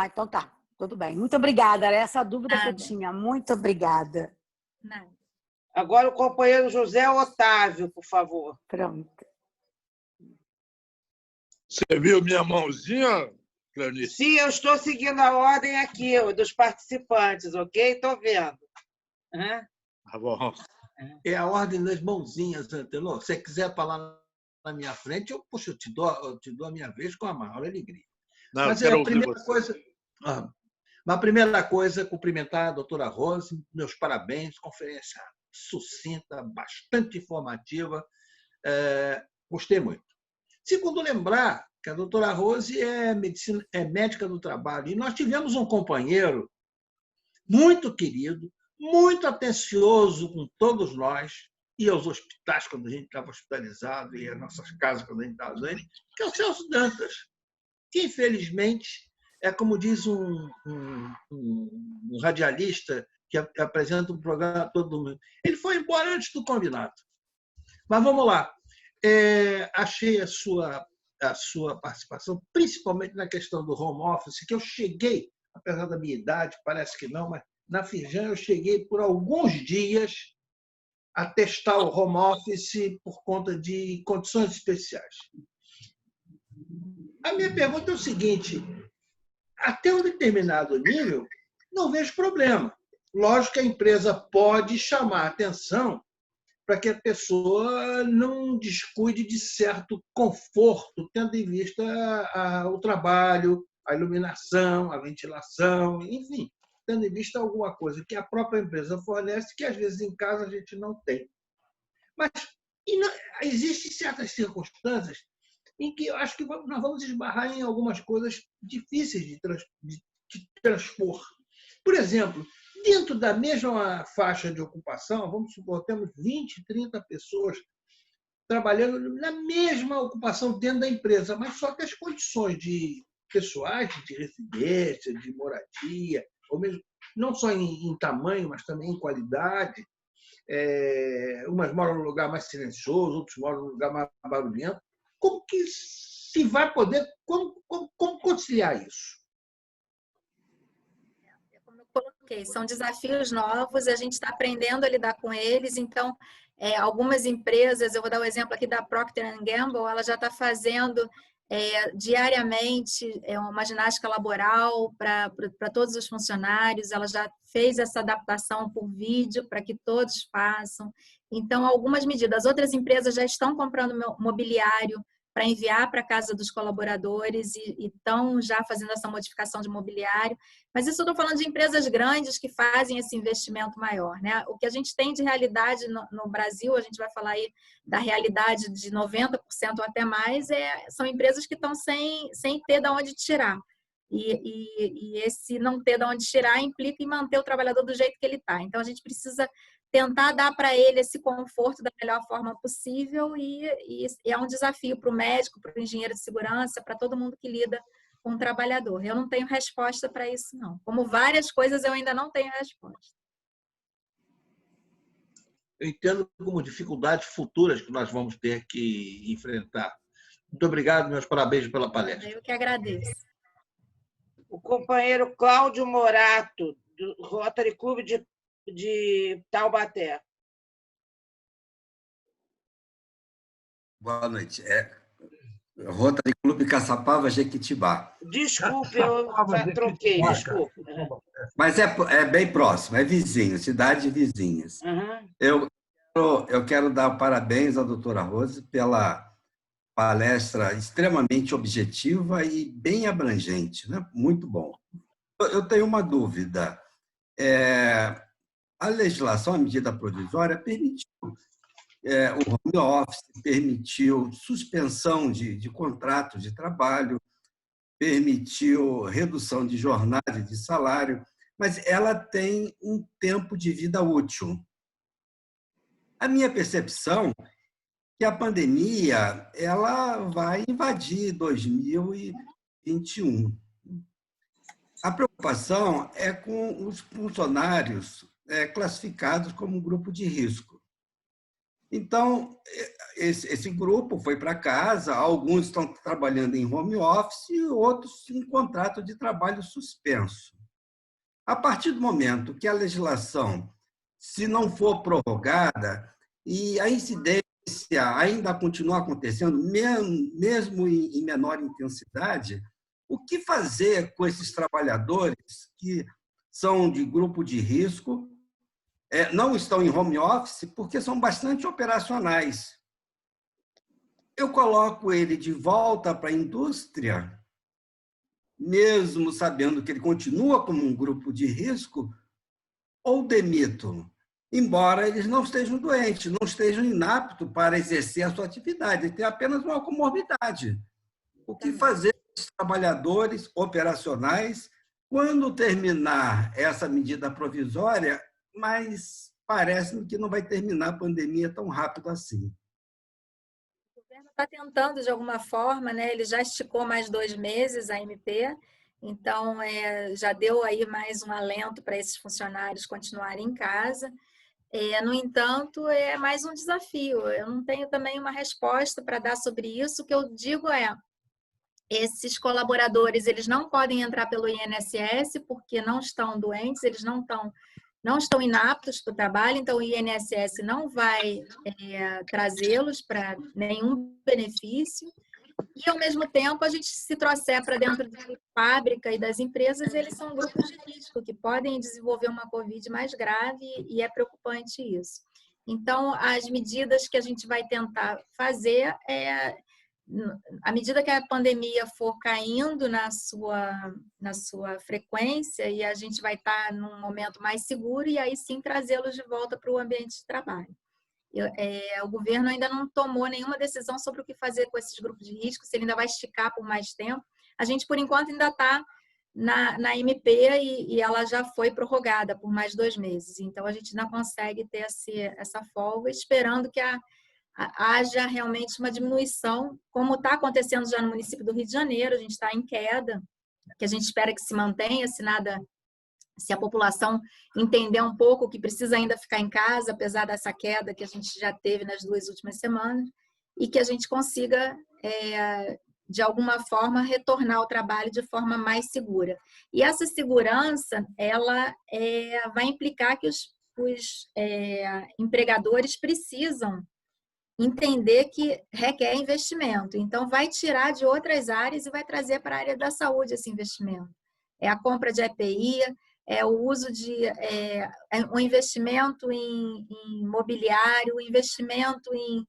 então tá. Tudo bem. Muito obrigada. Era essa a dúvida que eu tinha. Muito obrigada. Nada. Agora o companheiro José Otávio, por favor. Pronto. Você viu minha mãozinha, Clarice? Sim, eu estou seguindo a ordem aqui dos participantes, ok? Estou vendo. Tá bom. É a ordem das mãozinhas, Antenor. Se você quiser falar na minha frente, eu te dou a minha vez com a maior alegria. Não, mas a primeira coisa, cumprimentar a doutora Rose, meus parabéns, conferência sucinta, bastante informativa, gostei muito. Segundo, lembrar que a doutora Rose é médica do trabalho, e nós tivemos um companheiro muito querido, muito atencioso com todos nós, e aos hospitais quando a gente estava hospitalizado, e às nossas casas quando a gente estava doente, que é o Celso Dantas, que, infelizmente, é como diz um radialista que apresenta um programa a todo mundo. Ele foi embora antes do combinado. Mas vamos lá. Achei a sua participação, principalmente na questão do home office, que eu cheguei, apesar da minha idade, parece que não, mas na Firjan eu cheguei por alguns dias a testar o home office por conta de condições especiais. A minha pergunta é o seguinte: até um determinado nível, não vejo problema. Lógico que a empresa pode chamar a atenção para que a pessoa não descuide de certo conforto, tendo em vista o trabalho, a iluminação, a ventilação, enfim, tendo em vista alguma coisa que a própria empresa fornece, que às vezes em casa a gente não tem. Mas existem certas circunstâncias em que eu acho que nós vamos esbarrar em algumas coisas difíceis de transpor. Por exemplo, dentro da mesma faixa de ocupação, vamos supor, temos 20, 30 pessoas trabalhando na mesma ocupação dentro da empresa, mas só que as condições pessoais, de residência, de moradia, ou mesmo não só em tamanho, mas também em qualidade, umas moram num lugar mais silencioso, outros moram num lugar mais barulhento. Como que se vai poder, como conciliar isso? Como eu coloquei, são desafios novos, a gente está aprendendo a lidar com eles, então, algumas empresas, eu vou dar o exemplo aqui da Procter & Gamble, ela já está fazendo diariamente uma ginástica laboral para todos os funcionários, ela já fez essa adaptação por vídeo para que todos façam. Então, algumas medidas. Outras empresas já estão comprando mobiliário para enviar para a casa dos colaboradores e estão já fazendo essa modificação de mobiliário. Mas isso eu estou falando de empresas grandes que fazem esse investimento maior, né? O que a gente tem de realidade no Brasil, a gente vai falar aí da realidade de 90% ou até mais, são empresas que estão sem ter de onde tirar. E esse não ter de onde tirar implica em manter o trabalhador do jeito que ele está. Então, a gente precisa tentar dar para ele esse conforto da melhor forma possível e é um desafio para o médico, para o engenheiro de segurança, para todo mundo que lida com o trabalhador. Eu não tenho resposta para isso, não. Como várias coisas, eu ainda não tenho resposta. Eu entendo como dificuldades futuras que nós vamos ter que enfrentar. Muito obrigado, meus parabéns pela palestra. Eu que agradeço. O companheiro Cláudio Morato, do Rotary Clube de Taubaté. Boa noite. Rotary Clube Caçapava, Jequitibá. Desculpe, eu troquei, desculpe. Mas é bem próximo, é vizinho, cidades vizinhas. Uhum. Eu quero dar parabéns à doutora Rose pela palestra extremamente objetiva e bem abrangente, né? Muito bom. Eu tenho uma dúvida. A legislação, a medida provisória, permitiu o home office, permitiu suspensão de contratos de trabalho, permitiu redução de jornada e de salário, mas ela tem um tempo de vida útil. A minha percepção é que a pandemia ela vai invadir 2021. A preocupação é com os funcionários classificados como grupo de risco. Então, esse grupo foi para casa, alguns estão trabalhando em home office e outros em contrato de trabalho suspenso. A partir do momento que a legislação, se não for prorrogada, e a incidência ainda continuar acontecendo, mesmo em menor intensidade, o que fazer com esses trabalhadores que são de grupo de risco, não estão em home office porque são bastante operacionais? Eu coloco ele de volta para a indústria, mesmo sabendo que ele continua como um grupo de risco, ou demito, embora eles não estejam doentes, não estejam inaptos para exercer a sua atividade, ele tem apenas uma comorbidade. O que fazer com os trabalhadores operacionais quando terminar essa medida provisória, mas parece que não vai terminar a pandemia tão rápido assim? O governo está tentando, de alguma forma, né? Ele já esticou mais 2 meses a MP, Então, já deu aí mais um alento para esses funcionários continuarem em casa. No entanto, é mais um desafio. Eu não tenho também uma resposta para dar sobre isso. O que eu digo esses colaboradores, eles não podem entrar pelo INSS porque não estão doentes, eles não estão inaptos para o trabalho, então o INSS não vai trazê-los para nenhum benefício. E, ao mesmo tempo, a gente se trouxer para dentro de fábrica e das empresas, eles são grupos de risco que podem desenvolver uma Covid mais grave e é preocupante isso. Então, as medidas que a gente vai tentar fazer à medida que a pandemia for caindo na sua frequência e a gente vai estar num momento mais seguro e aí sim trazê-los de volta para o ambiente de trabalho. O governo ainda não tomou nenhuma decisão sobre o que fazer com esses grupos de risco, se ele ainda vai esticar por mais tempo. A gente, por enquanto, ainda está na MP e ela já foi prorrogada por mais 2 meses. Então, a gente ainda consegue ter essa folga, esperando que haja realmente uma diminuição, como está acontecendo já no município do Rio de Janeiro. A gente está em queda, que a gente espera que se mantenha, se a população entender um pouco que precisa ainda ficar em casa, apesar dessa queda que a gente já teve nas 2 últimas semanas, e que a gente consiga, de alguma forma, retornar ao trabalho de forma mais segura. E essa segurança, ela vai implicar que os empregadores precisam entender que requer investimento. Então, vai tirar de outras áreas e vai trazer para a área da saúde esse investimento. É a compra de EPI, é o uso de um investimento em mobiliário, investimento em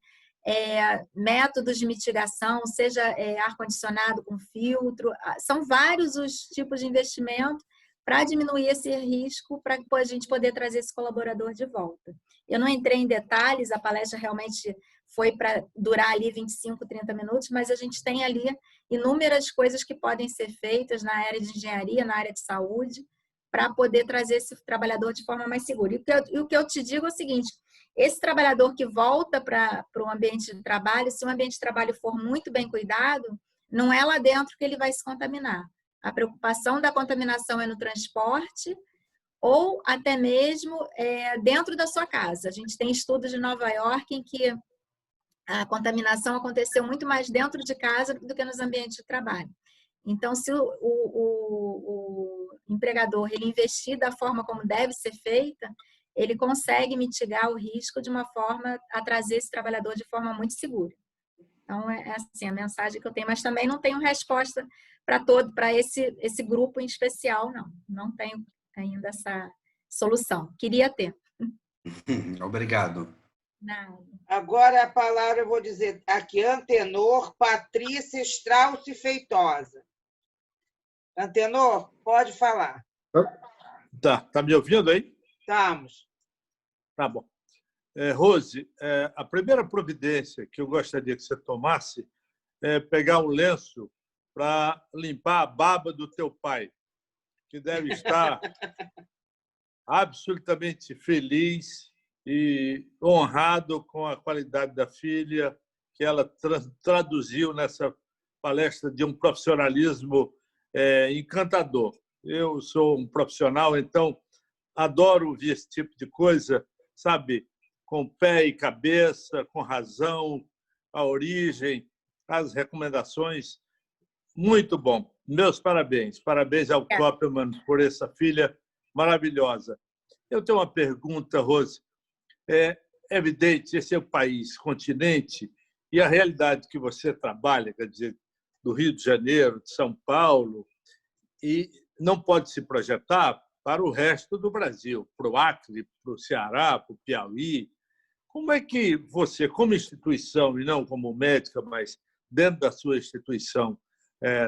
métodos de mitigação, seja ar-condicionado com filtro. São vários os tipos de investimento para diminuir esse risco, para a gente poder trazer esse colaborador de volta. Eu não entrei em detalhes, a palestra realmente foi para durar ali 25, 30 minutos, mas a gente tem ali inúmeras coisas que podem ser feitas na área de engenharia, na área de saúde, para poder trazer esse trabalhador de forma mais segura. E o que eu te digo é o seguinte, esse trabalhador que volta para o ambiente de trabalho, se o ambiente de trabalho for muito bem cuidado, não é lá dentro que ele vai se contaminar. A preocupação da contaminação é no transporte ou até mesmo dentro da sua casa. A gente tem estudos de Nova York em que a contaminação aconteceu muito mais dentro de casa do que nos ambientes de trabalho. Então, se o empregador ele investir da forma como deve ser feita, ele consegue mitigar o risco de uma forma a trazer esse trabalhador de forma muito segura. Então, é assim a mensagem que eu tenho, mas também não tenho resposta para esse grupo em especial, não. Não tenho ainda essa solução. Queria ter. Obrigado. Não. Agora a palavra eu vou dizer aqui, Antenor Patrícia Strauss Feitosa. Antenor, pode falar. Tá me ouvindo aí? Estamos. Tá bom. Rose, a primeira providência que eu gostaria que você tomasse é pegar um lenço para limpar a baba do teu pai, que deve estar absolutamente feliz e honrado com a qualidade da filha que ela traduziu nessa palestra de um profissionalismo encantador. Eu sou um profissional, então adoro ouvir esse tipo de coisa, sabe, com pé e cabeça, com razão, a origem, as recomendações. Muito bom. Meus parabéns. Parabéns ao Koppelman por essa filha maravilhosa. Eu tenho uma pergunta, Rose. É evidente, esse é o país, continente, e a realidade que você trabalha, quer dizer, do Rio de Janeiro, de São Paulo, e não pode se projetar para o resto do Brasil, para o Acre, para o Ceará, para o Piauí. Como é que você, como instituição, e não como médica, mas dentro da sua instituição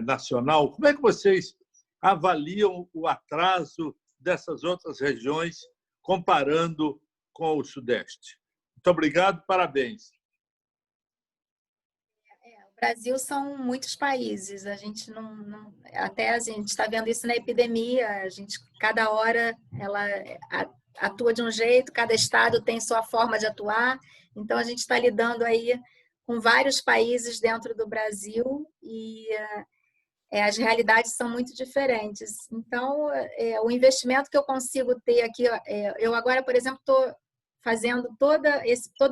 nacional, como é que vocês avaliam o atraso dessas outras regiões comparando com o Sudeste? Muito obrigado, parabéns. O Brasil são muitos países, a gente até a gente está vendo isso na epidemia, a gente cada hora ela atua de um jeito, cada estado tem sua forma de atuar, então a gente está lidando aí com vários países dentro do Brasil e as realidades são muito diferentes. Então, o investimento que eu consigo ter aqui, eu agora, por exemplo, estou fazendo todo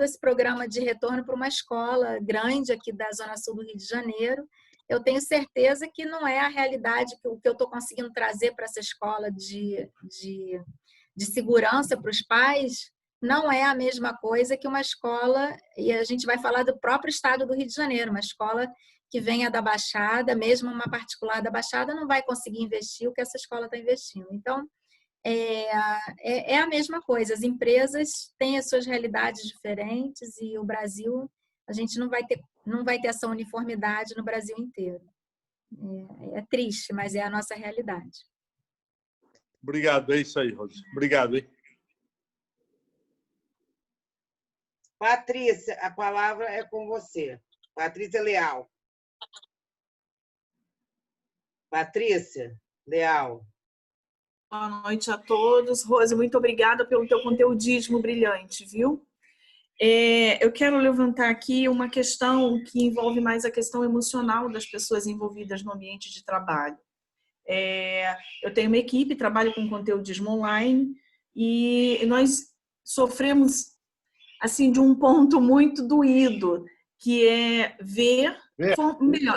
esse programa de retorno para uma escola grande aqui da Zona Sul do Rio de Janeiro. Eu tenho certeza que não é a realidade que eu estou conseguindo trazer para essa escola de segurança para os pais, não é a mesma coisa que uma escola, e a gente vai falar do próprio estado do Rio de Janeiro, uma escola que venha da Baixada, mesmo uma particular da Baixada, não vai conseguir investir o que essa escola está investindo. Então, é a mesma coisa. As empresas têm as suas realidades diferentes e o Brasil, a gente não vai ter essa uniformidade no Brasil inteiro. É triste, mas é a nossa realidade. Obrigado, é isso aí, Rose. Obrigado, hein? Patrícia, a palavra é com você. Patrícia Leal. Patrícia Leal. Boa noite a todos. Rose, muito obrigada pelo teu conteudismo brilhante, viu? Eu quero levantar aqui uma questão que envolve mais a questão emocional das pessoas envolvidas no ambiente de trabalho. Eu tenho uma equipe, trabalho com conteudismo online e nós sofremos assim de um ponto muito doído, que é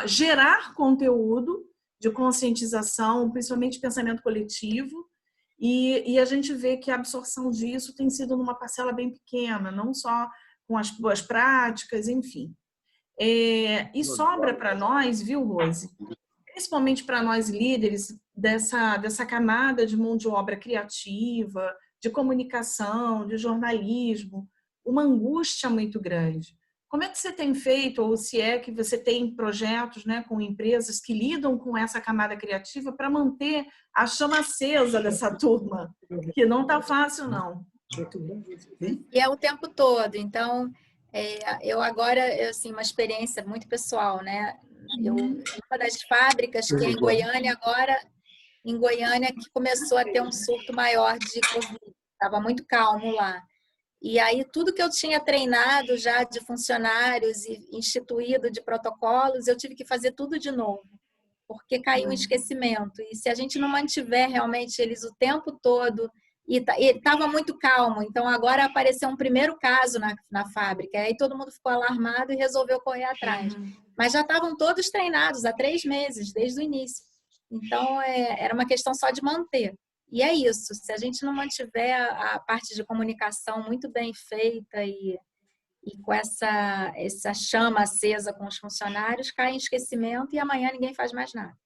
gerar conteúdo de conscientização, principalmente pensamento coletivo, e a gente vê que a absorção disso tem sido numa parcela bem pequena, não só com as boas práticas, enfim. E sobra para nós, viu, Rose? Principalmente para nós líderes dessa camada de mão de obra criativa, de comunicação, de jornalismo, uma angústia muito grande. Como é que você tem feito, ou se é que você tem projetos, né, com empresas que lidam com essa camada criativa para manter a chama acesa dessa turma, que não está fácil, não. E é o tempo todo. Então, eu agora, assim, uma experiência muito pessoal, né? Uma das fábricas que é em Goiânia agora, que começou a ter um surto maior de Covid. Estava muito calmo lá. E aí, tudo que eu tinha treinado já de funcionários e instituído de protocolos, eu tive que fazer tudo de novo, porque caiu em esquecimento. E se a gente não mantiver realmente eles o tempo todo, e estava muito calmo, então agora apareceu um primeiro caso na fábrica, aí todo mundo ficou alarmado e resolveu correr atrás. Mas já estavam todos treinados há 3 meses, desde o início. Então, era uma questão só de manter. E é isso, se a gente não mantiver a parte de comunicação muito bem feita e com essa chama acesa com os funcionários, cai em esquecimento e amanhã ninguém faz mais nada.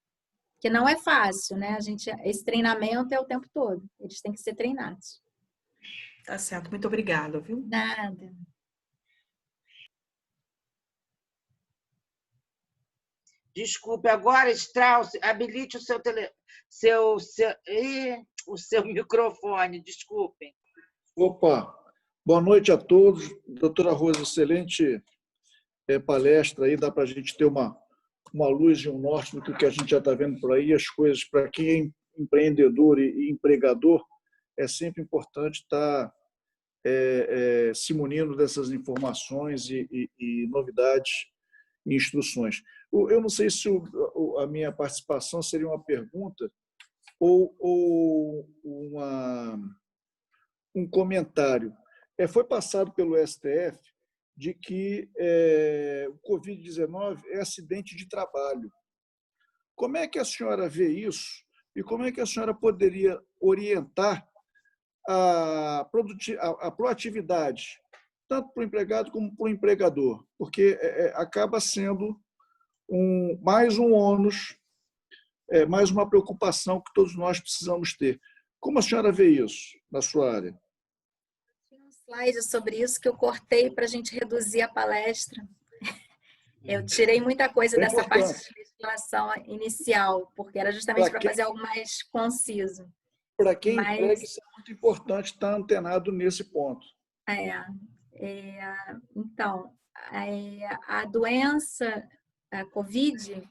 Porque não é fácil, né? Esse treinamento é o tempo todo, eles têm que ser treinados. Tá certo, muito obrigada, viu? Nada. Desculpe, agora, Strauss, habilite o seu microfone, desculpem. Opa, boa noite a todos. Doutora Rosa, excelente palestra aí, dá para a gente ter uma luz e um norte do que a gente já está vendo por aí. As coisas, para quem é empreendedor e empregador, é sempre importante estar se munindo dessas informações e novidades e instruções. Eu não sei se a minha participação seria uma pergunta ou um comentário. Foi passado pelo STF de que o Covid-19 é acidente de trabalho. Como é que a senhora vê isso e como é que a senhora poderia orientar a proatividade, tanto para o empregado como para o empregador? Porque acaba sendo mais um ônus, mais uma preocupação que todos nós precisamos ter. Como a senhora vê isso na sua área? Tem um slide sobre isso que eu cortei para a gente reduzir a palestra. Eu tirei muita coisa dessa parte de legislação inicial, porque era justamente para fazer algo mais conciso. Para quem emprega, isso é muito importante estar antenado nesse ponto. Então, a doença, a Covid,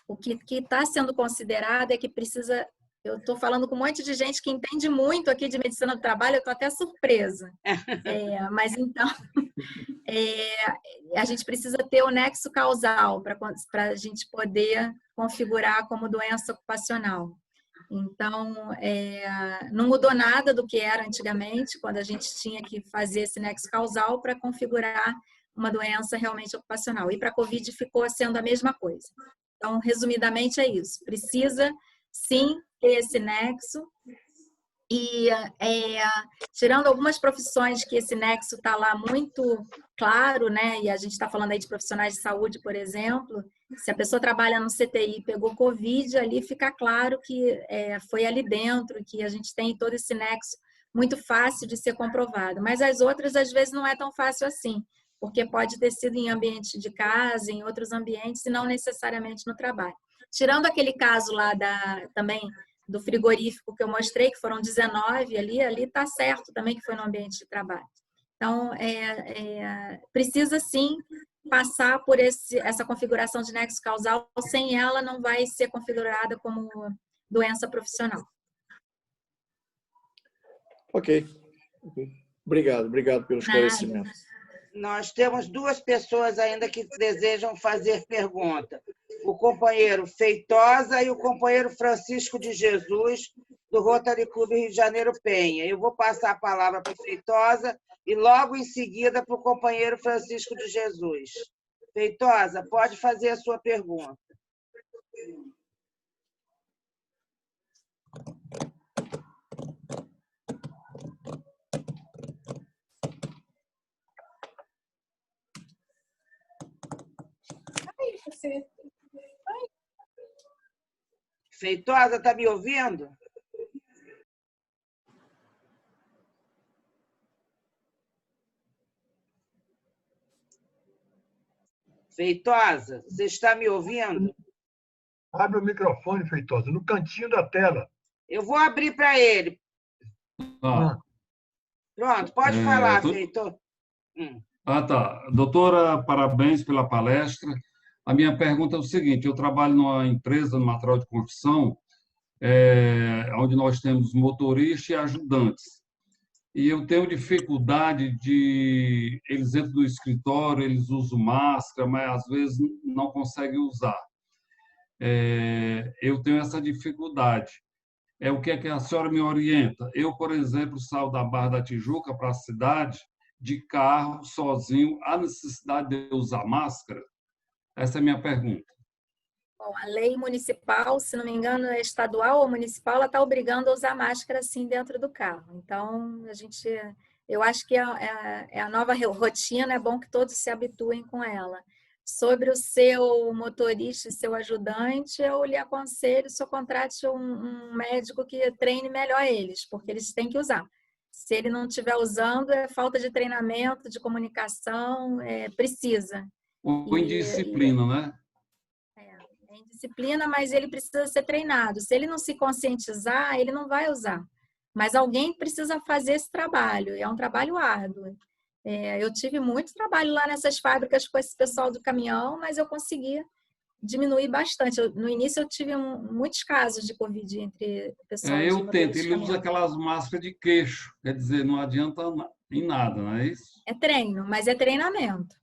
o que está sendo considerado é que precisa... Eu estou falando com um monte de gente que entende muito aqui de medicina do trabalho, eu estou até surpresa. Mas então, a gente precisa ter o nexo causal para a gente poder configurar como doença ocupacional. Então, não mudou nada do que era antigamente, quando a gente tinha que fazer esse nexo causal para configurar uma doença realmente ocupacional. E para a Covid ficou sendo a mesma coisa. Então, resumidamente, é isso. Precisa, sim, ter esse nexo. E tirando algumas profissões que esse nexo está lá muito claro, né? E a gente está falando aí de profissionais de saúde, por exemplo, se a pessoa trabalha no CTI e pegou Covid, ali fica claro que foi ali dentro, que a gente tem todo esse nexo muito fácil de ser comprovado. Mas as outras, às vezes, não é tão fácil assim, porque pode ter sido em ambiente de casa, em outros ambientes, e não necessariamente no trabalho. Tirando aquele caso lá também do frigorífico que eu mostrei, que foram 19 ali está certo também que foi no ambiente de trabalho. Então, precisa sim passar por essa configuração de nexo causal, sem ela não vai ser configurada como doença profissional. Ok. Obrigado pelo esclarecimento. Nós temos duas pessoas ainda que desejam fazer pergunta. O companheiro Feitosa e o companheiro Francisco de Jesus, do Rotary Clube Rio de Janeiro Penha. Eu vou passar a palavra para o Feitosa e logo em seguida para o companheiro Francisco de Jesus. Feitosa, pode fazer a sua pergunta. Feitosa, está me ouvindo? Feitosa, você está me ouvindo? Abre o microfone, Feitosa, no cantinho da tela. Eu vou abrir para ele. Pronto, pode falar, Feitosa. Tá. Doutora, parabéns pela palestra. A minha pergunta é o seguinte: eu trabalho numa empresa, no material de construção, onde nós temos motorista e ajudantes. E eu tenho dificuldade de... Eles entram no escritório, eles usam máscara, mas às vezes não conseguem usar. Eu tenho essa dificuldade. O que é que a senhora me orienta? Eu, por exemplo, saio da Barra da Tijuca para a cidade de carro, sozinho. Há necessidade de usar máscara? Essa é a minha pergunta. Bom, a lei municipal, se não me engano, é estadual ou municipal, ela está obrigando a usar máscara assim dentro do carro. Então, eu acho que é a nova rotina, é bom que todos se habituem com ela. Sobre o seu motorista e seu ajudante, eu lhe aconselho, se eu contrate um médico que treine melhor eles, porque eles têm que usar. Se ele não estiver usando, é falta de treinamento, de comunicação, precisa. Ou indisciplina, né? É indisciplina, mas ele precisa ser treinado. Se ele não se conscientizar, ele não vai usar. Mas alguém precisa fazer esse trabalho, e é um trabalho árduo. Eu tive muito trabalho lá nessas fábricas com esse pessoal do caminhão, mas eu consegui diminuir bastante. No início eu tive muitos casos de Covid entre o pessoal de eu tento, ele usa aquelas máscaras de queixo, quer dizer, não adianta em nada, não é isso? É treino, mas é treinamento.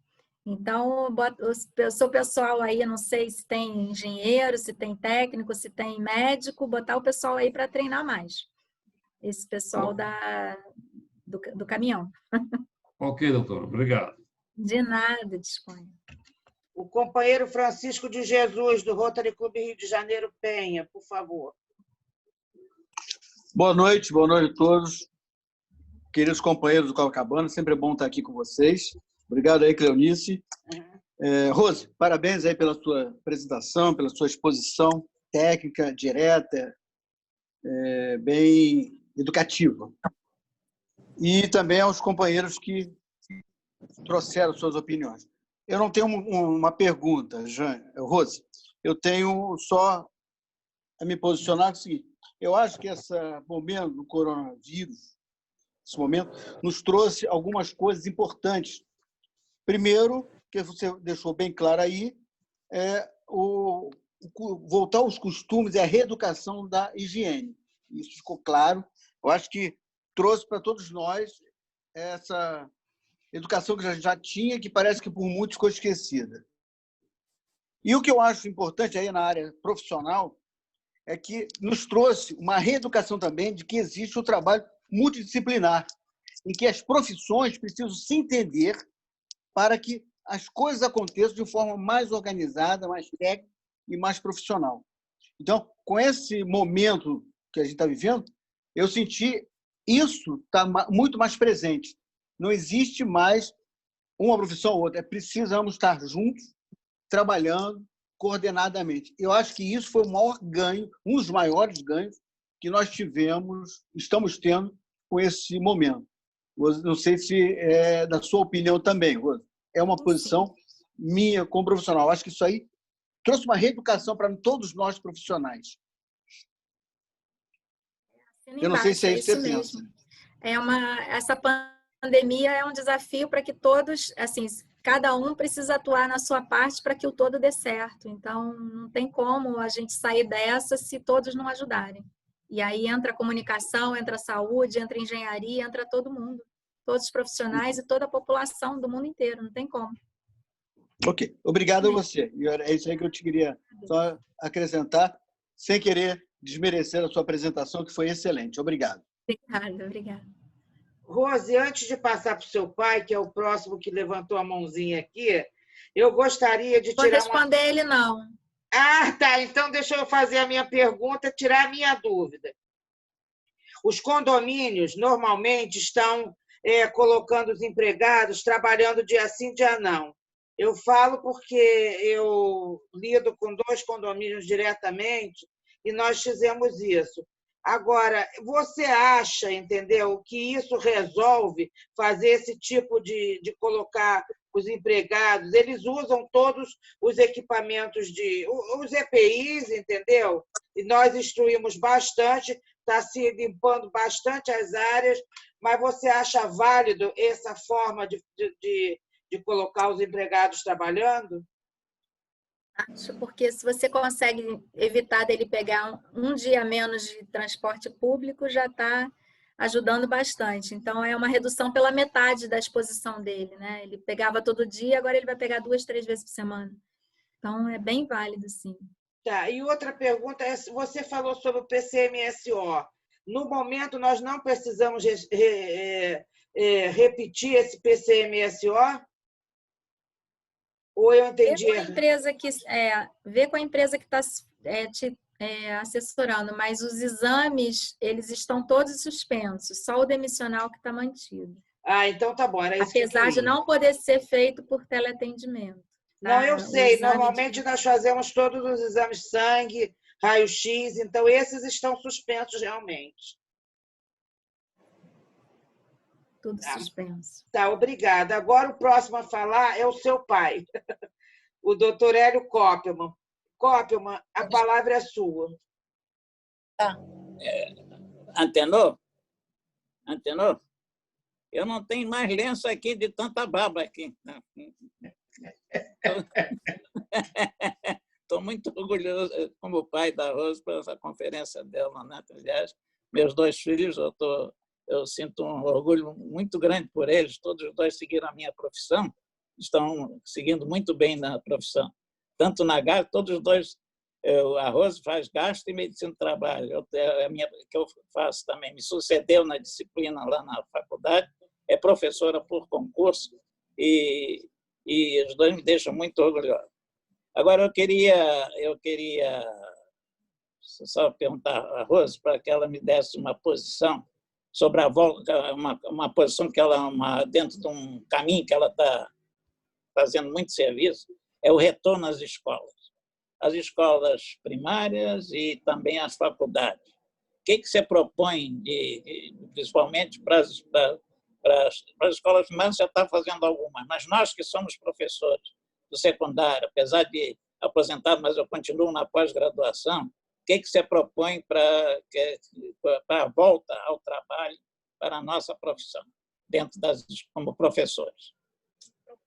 Então, o seu pessoal aí, eu não sei se tem engenheiro, se tem técnico, se tem médico, botar o pessoal aí para treinar mais. Esse pessoal do caminhão. Ok, doutora, obrigado. De nada, disponha. O companheiro Francisco de Jesus, do Rotary Clube Rio de Janeiro Penha, por favor. Boa noite a todos. Queridos companheiros do Copacabana, sempre é bom estar aqui com vocês. Obrigado aí, Cleonice. Rose, parabéns aí pela sua apresentação, pela sua exposição técnica, direta, bem educativa. E também aos companheiros que trouxeram suas opiniões. Eu não tenho uma pergunta, Rose. Eu tenho só a me posicionar no seguinte. Eu acho que esse momento do coronavírus, esse momento, nos trouxe algumas coisas importantes. Primeiro, que você deixou bem claro aí, voltar aos costumes e a reeducação da higiene. Isso ficou claro. Eu acho que trouxe para todos nós educação que já tinha, que parece que por muitos ficou esquecida. E o que eu acho importante aí na área profissional é que nos trouxe uma reeducação também de que existe o trabalho multidisciplinar, em que as profissões precisam se entender para que as coisas aconteçam de forma mais organizada, mais técnica e mais profissional. Então, com esse momento que a gente está vivendo, eu senti isso está muito mais presente. Não existe mais uma profissão ou outra. Precisamos estar juntos, trabalhando coordenadamente. Eu acho que isso foi o maior ganho, um dos maiores ganhos que nós estamos tendo com esse momento. Não sei se é da sua opinião também, Rosa. É uma posição minha como profissional. Acho que isso aí trouxe uma reeducação para todos nós profissionais. Eu não sei se é isso que você pensa. Essa pandemia é um desafio para que todos, assim, cada um precisa atuar na sua parte para que o todo dê certo. Então, não tem como a gente sair dessa se todos não ajudarem. E aí entra a comunicação, entra a saúde, entra a engenharia, entra todo mundo. Todos os profissionais e toda a população do mundo inteiro, não tem como. Ok, obrigado a você. E é isso aí que eu te queria só acrescentar, sem querer desmerecer a sua apresentação, que foi excelente. Obrigado. Obrigada. Rose, antes de passar para o seu pai, que é o próximo que levantou a mãozinha aqui, eu gostaria de tirar... Vou responder ele, não. Ah, tá. Então, deixa eu fazer a minha pergunta, tirar a minha dúvida. Os condomínios, normalmente, estão colocando os empregados trabalhando dia sim, dia não. Eu falo porque eu lido com 2 condomínios diretamente e nós fizemos isso. Agora, você acha, entendeu, que isso resolve fazer esse tipo de colocar os empregados? Eles usam todos os equipamentos os EPIs, entendeu? E nós instruímos bastante, está se limpando bastante as áreas, mas você acha válido essa forma de colocar os empregados trabalhando? Acho, porque se você consegue evitar dele pegar um dia menos de transporte público, já está ajudando bastante. Então, é uma redução pela metade da exposição dele, né? Ele pegava todo dia, agora ele vai pegar 2, 3 vezes por semana. Então, é bem válido, sim. Tá, e outra pergunta é, você falou sobre o PCMSO. No momento, nós não precisamos repetir esse PCMSO? Ou eu entendi? Vê com a empresa que está te assessorando, mas os exames, eles estão todos suspensos, só o demissional que está mantido. Ah, então tá bom, era isso. Apesar de não poder ser feito por teleatendimento. Tá? Não, eu sei, normalmente nós fazemos todos os exames sangue, raio-x, então esses estão suspensos realmente. Tudo suspenso. Tá, obrigada. Agora o próximo a falar é o seu pai, o doutor Hélio Koppelman. Koppelman, a palavra é sua. Tá. Antenou? Antenou? Eu não tenho mais lenço aqui de tanta baba aqui. Estou muito orgulhoso como pai da Rose por essa conferência dela, né? Aliás, meus 2 filhos, eu sinto um orgulho muito grande por eles. Todos os 2 seguiram a minha profissão, estão seguindo muito bem na profissão. Tanto na GAST, todos os 2, a Rose faz GAST e medicina do trabalho. A minha, que eu faço também, me sucedeu na disciplina lá na faculdade, é professora por concurso e os 2 me deixam muito orgulhoso. Agora, eu queria só perguntar a Rose para que ela me desse uma posição sobre a volta, uma posição que ela, dentro de um caminho que ela está fazendo muito serviço, é o retorno às escolas. As escolas primárias e também as faculdades. O que você propõe, principalmente para as escolas primárias, você está fazendo algumas, mas nós que somos professores do secundário, apesar de aposentado, mas eu continuo na pós-graduação, o que você propõe para a volta ao trabalho para a nossa profissão, como professores?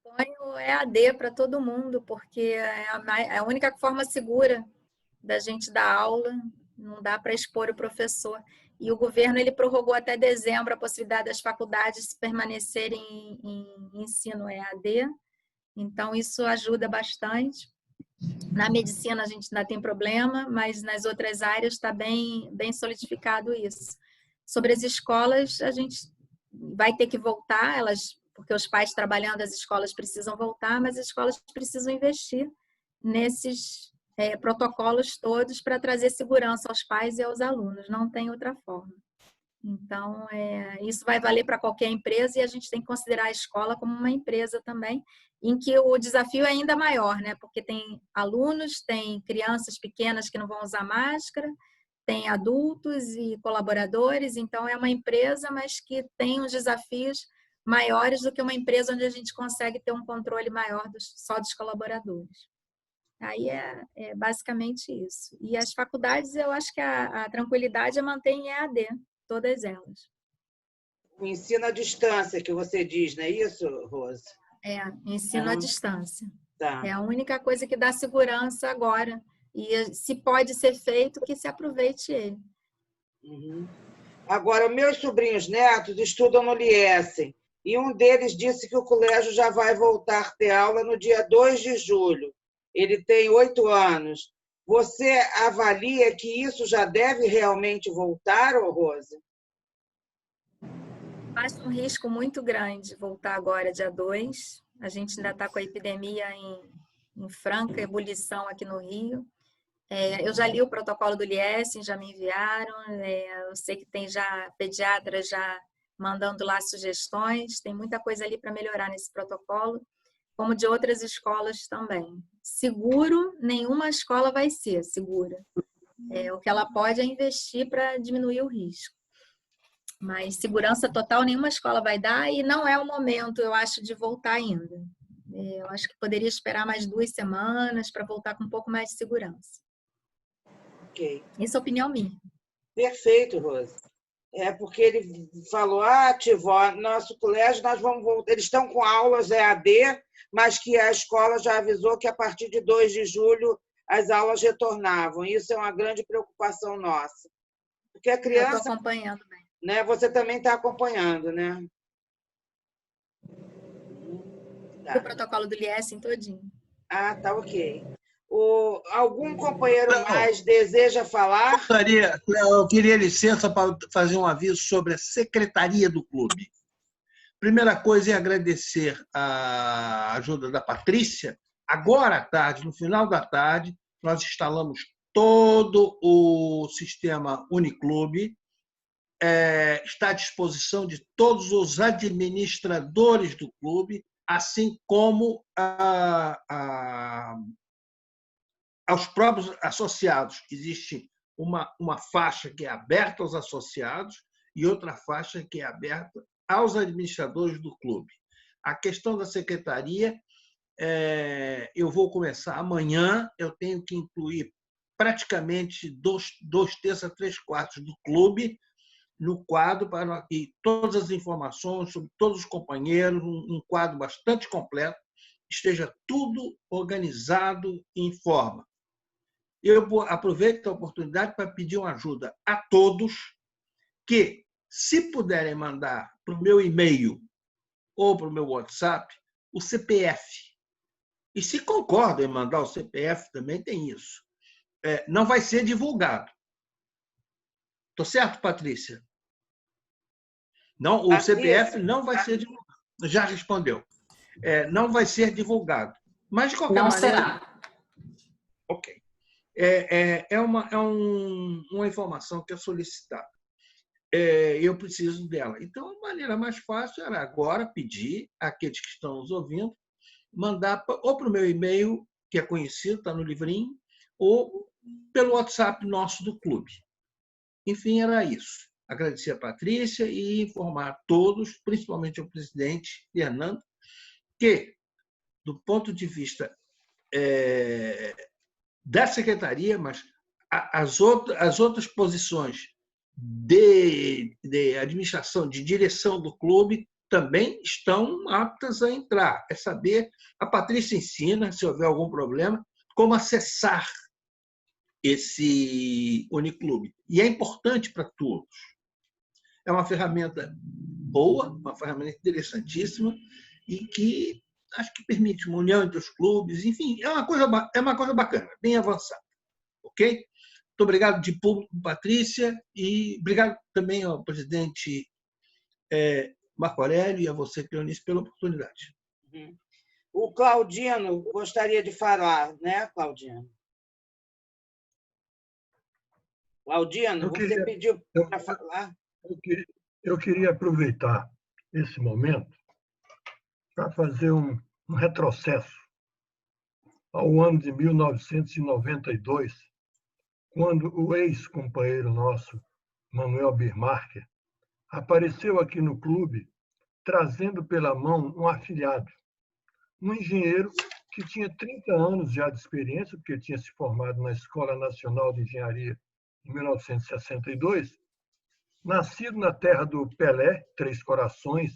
Proponho EAD para todo mundo, porque é a única forma segura da gente dar aula, não dá para expor o professor. e o governo ele prorrogou até dezembro a possibilidade das faculdades permanecerem em ensino EAD, então isso ajuda bastante. Na medicina a gente ainda tem problema, mas nas outras áreas está bem solidificado isso. Sobre as escolas, a gente vai ter que voltar, porque os pais trabalhando, as escolas precisam voltar, mas as escolas precisam investir nesses protocolos todos para trazer segurança aos pais e aos alunos, não tem outra forma. Então, isso vai valer para qualquer empresa e a gente tem que considerar a escola como uma empresa também, em que o desafio é ainda maior, né? Porque tem alunos, tem crianças pequenas que não vão usar máscara, tem adultos e colaboradores, então é uma empresa, mas que tem uns desafios maiores do que uma empresa onde a gente consegue ter um controle maior só dos colaboradores. Aí é basicamente isso. E as faculdades, eu acho que a tranquilidade é manter em EAD, todas elas. O ensino à distância, que você diz, não é isso, Rose? Ensino à distância. Tá. É a única coisa que dá segurança agora. E se pode ser feito, que se aproveite ele. Uhum. Agora, meus sobrinhos netos estudam no Liesen, e um deles disse que o colégio já vai voltar a ter aula no dia 2 de julho. Ele tem 8 anos. Você avalia que isso já deve realmente voltar, Rose? Acho um risco muito grande voltar agora, dia 2. A gente ainda está com a epidemia em franca ebulição aqui no Rio. Eu já li o protocolo do Liesen, já me enviaram. Eu sei que tem já pediatras já mandando lá sugestões. Tem muita coisa ali para melhorar nesse protocolo, como de outras escolas também. Seguro, nenhuma escola vai ser segura. O que ela pode é investir para diminuir o risco. Mas segurança total nenhuma escola vai dar e não é o momento, eu acho, de voltar ainda. Eu acho que poderia esperar mais 2 semanas para voltar com um pouco mais de segurança. Ok. Essa é a opinião minha. Perfeito, Rose. Porque ele falou, Tivó, nosso colégio, nós vamos voltar. Eles estão com aulas EAD, mas que a escola já avisou que a partir de 2 de julho as aulas retornavam. Isso é uma grande preocupação nossa. Porque a criança... Eu estou acompanhando bem. Né, você também está acompanhando, né? O protocolo do Liesen todinho. Tá ok. Algum companheiro mais deseja falar? Eu queria licença para fazer um aviso sobre a secretaria do clube. Primeira coisa é agradecer a ajuda da Patrícia. Agora à tarde, no final da tarde, nós instalamos todo o sistema Uniclube. Está à disposição de todos os administradores do clube, assim como aos próprios associados. Existe uma faixa que é aberta aos associados e outra faixa que é aberta aos administradores do clube. A questão da secretaria, eu vou começar amanhã, eu tenho que incluir praticamente 2/3 a 3/4 do clube no quadro, e todas as informações sobre todos os companheiros, um quadro bastante completo, esteja tudo organizado em forma. Eu aproveito a oportunidade para pedir uma ajuda a todos que, se puderem mandar para o meu e-mail ou para o meu WhatsApp, o CPF. E se concordam em mandar o CPF, também tem isso. Não vai ser divulgado. Estou certo, Patrícia? Não, o CPF não vai ser divulgado. Já respondeu. Não vai ser divulgado. Mas, de qualquer maneira... será. Ok. É uma informação que é solicitada. Eu preciso dela. Então, a maneira mais fácil era agora pedir àqueles que estão nos ouvindo, mandar ou para o meu e-mail, que é conhecido, está no livrinho, ou pelo WhatsApp nosso do clube. Enfim, era isso. Agradecer a Patrícia e informar a todos, principalmente ao presidente Fernando, que, do ponto de vista da secretaria, mas as outras posições de administração, de direção do clube, também estão aptas a entrar. É saber, a Patrícia ensina, se houver algum problema, como acessar esse Uniclube. E é importante para todos. É uma ferramenta boa, uma ferramenta interessantíssima e que acho que permite uma união entre os clubes. Enfim, é uma coisa bacana, bem avançada. Ok? Muito obrigado de público, Patrícia, e obrigado também ao presidente Marco Aurélio e a você, Cleonice, pela oportunidade. O Claudino gostaria de falar, né, Claudino? Claudino, você pediu para falar? Eu queria aproveitar esse momento para fazer um retrocesso ao ano de 1992, quando o ex-companheiro nosso, Manuel Birmarker, apareceu aqui no clube trazendo pela mão um afilhado, um engenheiro que tinha 30 anos já de experiência, porque tinha se formado na Escola Nacional de Engenharia em 1962, nascido na terra do Pelé, Três Corações,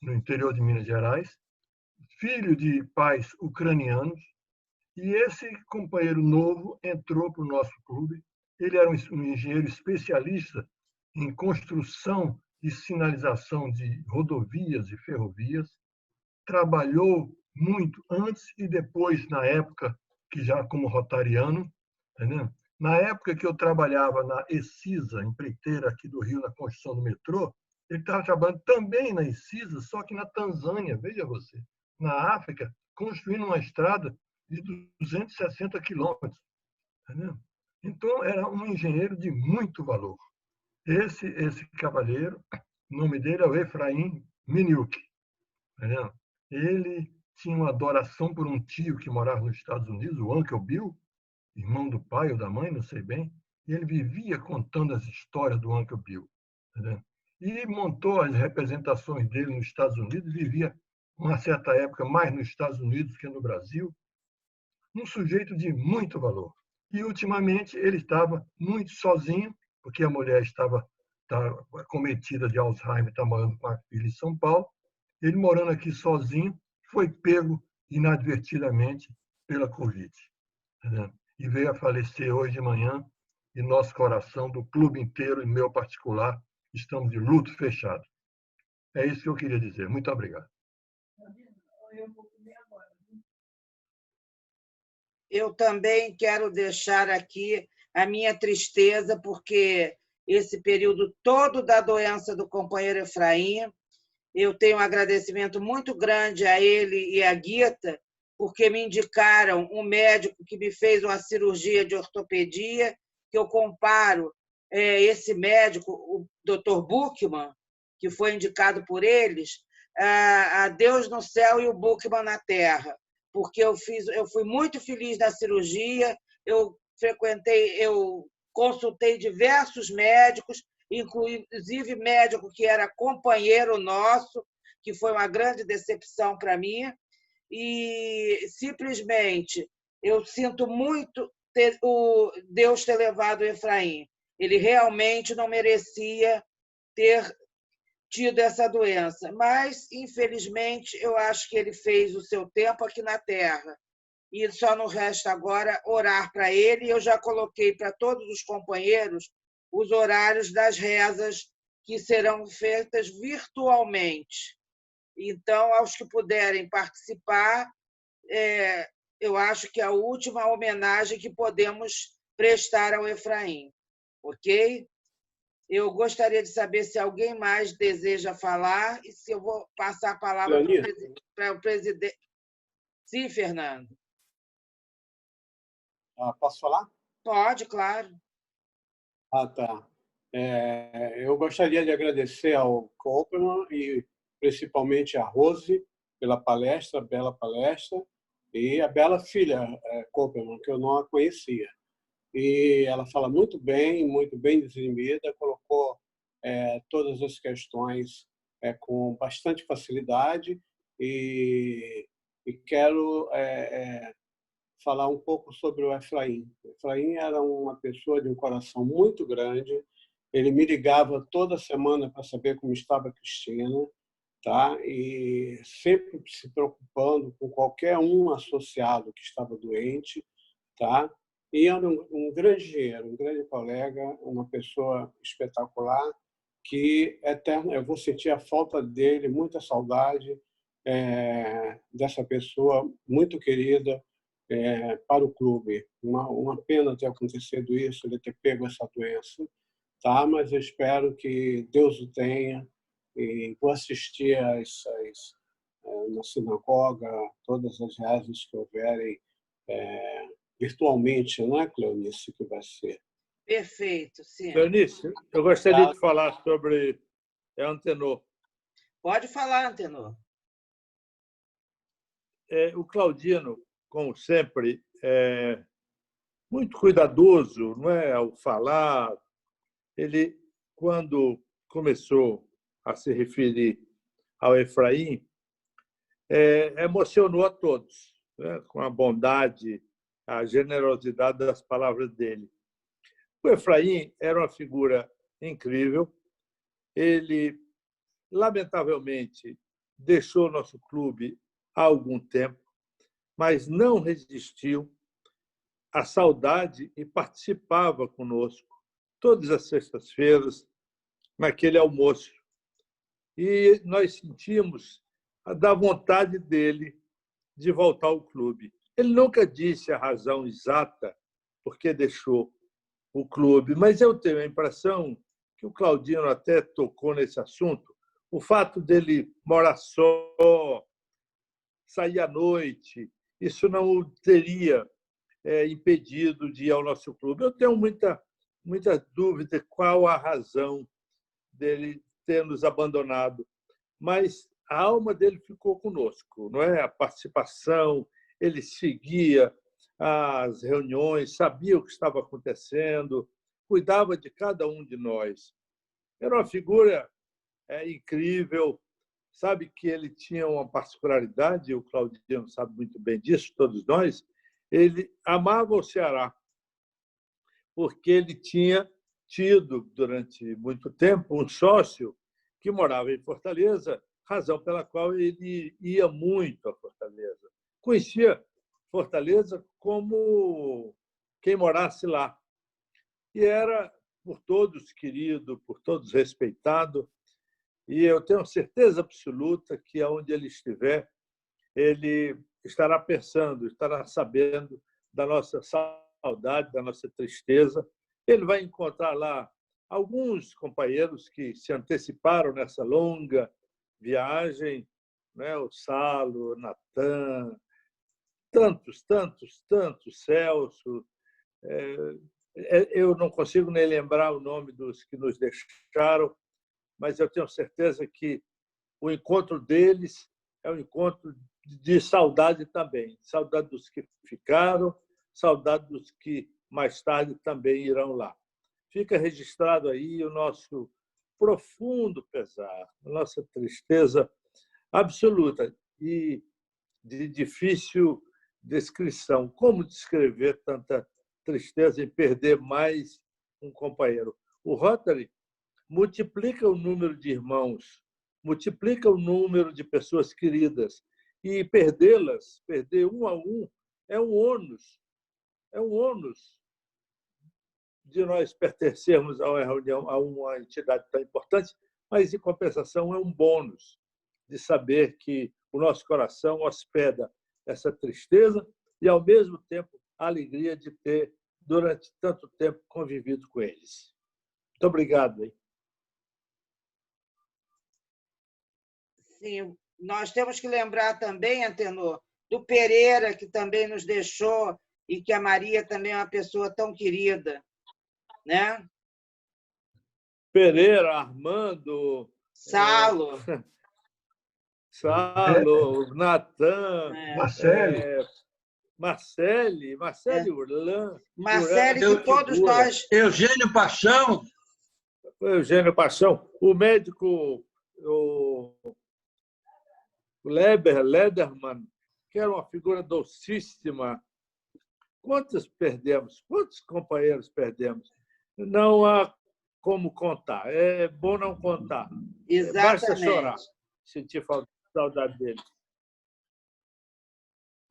no interior de Minas Gerais, filho de pais ucranianos, e esse companheiro novo entrou para o nosso clube. Ele era um engenheiro especialista em construção e sinalização de rodovias e ferrovias, trabalhou muito antes e depois, na época, que já como rotariano, entendeu? Na época que eu trabalhava na ECISA, empreiteira aqui do Rio, na construção do metrô, ele estava trabalhando também na ECISA, só que na Tanzânia, veja você, na África, construindo uma estrada de 260 quilômetros. Entendeu? Então, era um engenheiro de muito valor. Esse cavalheiro, o nome dele é o Efraim Miniuk. Entendeu? Ele tinha uma adoração por um tio que morava nos Estados Unidos, o Uncle Bill, irmão do pai ou da mãe, não sei bem, e ele vivia contando as histórias do Uncle Bill. Entendeu? E montou as representações dele nos Estados Unidos, vivia uma certa época mais nos Estados Unidos que no Brasil, um sujeito de muito valor. E, ultimamente, ele estava muito sozinho, porque a mulher estava cometida de Alzheimer, está morando com a filha em São Paulo. Ele, morando aqui sozinho, foi pego inadvertidamente pela Covid. Entendeu? E veio a falecer hoje de manhã, e nosso coração, do clube inteiro, e meu particular, estamos de luto fechado. É isso que eu queria dizer. Muito obrigado. Eu também quero deixar aqui a minha tristeza, porque esse período todo da doença do companheiro Efraim, eu tenho um agradecimento muito grande a ele e a Guita, porque me indicaram um médico que me fez uma cirurgia de ortopedia, que eu comparo esse médico, o Dr. Buchmann, que foi indicado por eles, a Deus no céu e o Buchmann na terra, porque eu fui muito feliz na cirurgia, eu consultei diversos médicos, inclusive médico que era companheiro nosso, que foi uma grande decepção para mim, e simplesmente eu sinto muito Deus ter levado o Efraim. Ele realmente não merecia ter tido essa doença, mas, infelizmente, eu acho que ele fez o seu tempo aqui na Terra. E só nos resta agora orar para ele. Eu já coloquei para todos os companheiros os horários das rezas que serão feitas virtualmente. Então, aos que puderem participar, eu acho que é a última homenagem que podemos prestar ao Efraim. Ok? Eu gostaria de saber se alguém mais deseja falar e se eu vou passar a palavra para o presidente. Sim, Fernando. Posso falar? Pode, claro. Tá. Eu gostaria de agradecer ao Koopman e principalmente a Rose pela palestra, bela palestra, e a bela filha Koopman, que eu não a conhecia. E ela fala muito bem desinibida, colocou todas as questões com bastante facilidade e quero falar um pouco sobre o Efraim. O Efraim era uma pessoa de um coração muito grande, ele me ligava toda semana para saber como estava a Cristina, tá? E sempre se preocupando com qualquer um associado que estava doente, tá? E era um grande engenheiro, um grande colega, uma pessoa espetacular, que eterno, eu vou sentir a falta dele, muita saudade dessa pessoa muito querida para o clube. Uma pena ter acontecido isso, ele ter pego essa doença, tá? Mas eu espero que Deus o tenha, e vou assistir na sinagoga, todas as rezas que houverem virtualmente, não é, Cleonice, que vai ser? Perfeito, sim. Cleonice, eu gostaria de falar sobre Antenor. Pode falar, Antenor. O Claudino, como sempre, é muito cuidadoso, não é, ao falar. Ele, quando começou a se referir ao Efraim, emocionou a todos, né, com a bondade, a generosidade das palavras dele. O Efraim era uma figura incrível. Ele, lamentavelmente, deixou o nosso clube há algum tempo, mas não resistiu à saudade e participava conosco todas as sextas-feiras naquele almoço. E nós sentimos da vontade dele de voltar ao clube. Ele nunca disse a razão exata por que deixou o clube, mas eu tenho a impressão que o Claudino até tocou nesse assunto, o fato dele morar só, sair à noite, isso não o teria impedido de ir ao nosso clube. Eu tenho muita dúvida qual a razão dele ter nos abandonado, mas a alma dele ficou conosco, não é? A participação, ele seguia as reuniões, sabia o que estava acontecendo, cuidava de cada um de nós. Era uma figura incrível. Sabe que ele tinha uma particularidade, o Claudino sabe muito bem disso, todos nós. Ele amava o Ceará, porque ele tinha tido, durante muito tempo, um sócio que morava em Fortaleza, razão pela qual ele ia muito a Fortaleza. Conhecia Fortaleza como quem morasse lá. E era por todos querido, por todos respeitado. E eu tenho certeza absoluta que, aonde ele estiver, ele estará pensando, estará sabendo da nossa saudade, da nossa tristeza. Ele vai encontrar lá alguns companheiros que se anteciparam nessa longa viagem, né? O Salo, o Natan, tantos, Celso. Eu não consigo nem lembrar o nome dos que nos deixaram, mas eu tenho certeza que o encontro deles é um encontro de saudade também. Saudade dos que ficaram, saudade dos que mais tarde também irão lá. Fica registrado aí o nosso profundo pesar, a nossa tristeza absoluta e de difícil descrição. Como descrever tanta tristeza em perder mais um companheiro? O Rotary multiplica o número de irmãos, multiplica o número de pessoas queridas, e perdê-las, perder um a um, é um ônus de nós pertencermos a uma reunião, a uma entidade tão importante, mas, em compensação, é um bônus de saber que o nosso coração hospeda essa tristeza e, ao mesmo tempo, a alegria de ter, durante tanto tempo, convivido com eles. Muito obrigado. Hein? Sim, nós temos que lembrar também, Antenor, do Pereira, que também nos deixou, e que a Maria também é uma pessoa tão querida, né? Pereira, Armando, Salo, Natan, Marcele Urlan. Marcele, que todos nós... Eugênio Paixão. Eugênio Paixão. O médico, o Lederman, que era uma figura docíssima. Quantos perdemos? Quantos companheiros perdemos? Não há como contar. É bom não contar. Exatamente. Basta chorar, sentir saudade dele.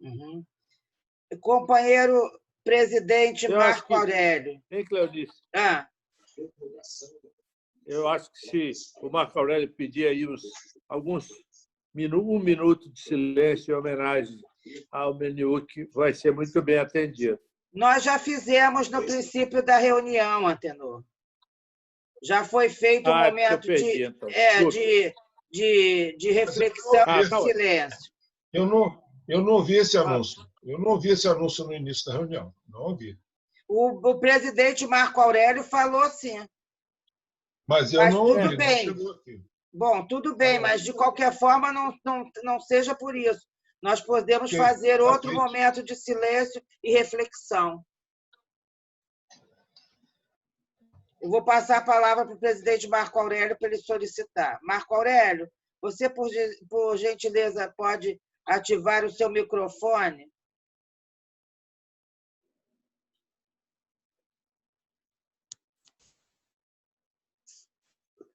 Uhum. Companheiro Presidente Marco Aurélio. Hein, Cleonice? Ah. Eu acho que se o Marco Aurélio pedir aí um minuto de silêncio em homenagem ao Meniuc, vai ser muito bem atendido. Nós já fizemos no princípio da reunião, Antenor. Já foi feito um momento então. de reflexão e de silêncio. Eu não ouvi esse anúncio. Eu não ouvi esse anúncio no início da reunião. Não ouvi. O presidente Marco Aurélio falou sim. Mas eu não ouvi. Tudo bem. Bom, tudo bem, mas de qualquer forma não seja por isso. Nós podemos fazer outro momento de silêncio e reflexão. Eu vou passar a palavra para o presidente Marco Aurélio para ele solicitar. Marco Aurélio, você, por gentileza, pode ativar o seu microfone?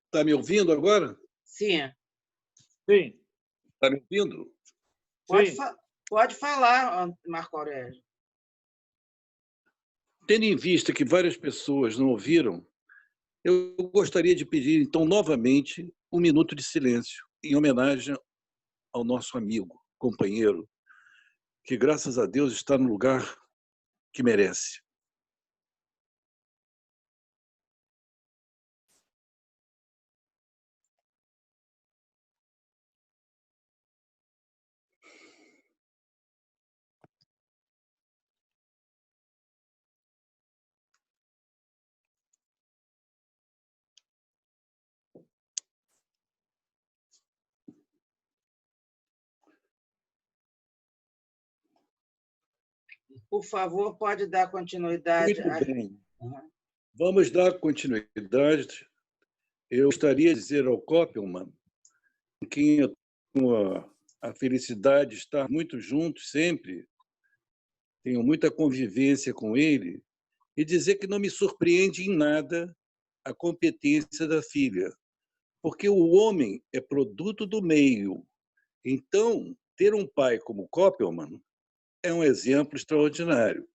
Está me ouvindo agora? Sim. Sim. Está me ouvindo? Pode falar, Marco Aurélio. Tendo em vista que várias pessoas não ouviram, eu gostaria de pedir, então, novamente, um minuto de silêncio, em homenagem ao nosso amigo, companheiro, que, graças a Deus, está no lugar que merece. Por favor, pode dar continuidade. Muito bem. Vamos dar continuidade. Eu gostaria de dizer ao Koppelman, com quem eu tenho a felicidade de estar muito junto sempre, tenho muita convivência com ele, e dizer que não me surpreende em nada a competência da filha, porque o homem é produto do meio. Então, ter um pai como Koppelman é um exemplo extraordinário.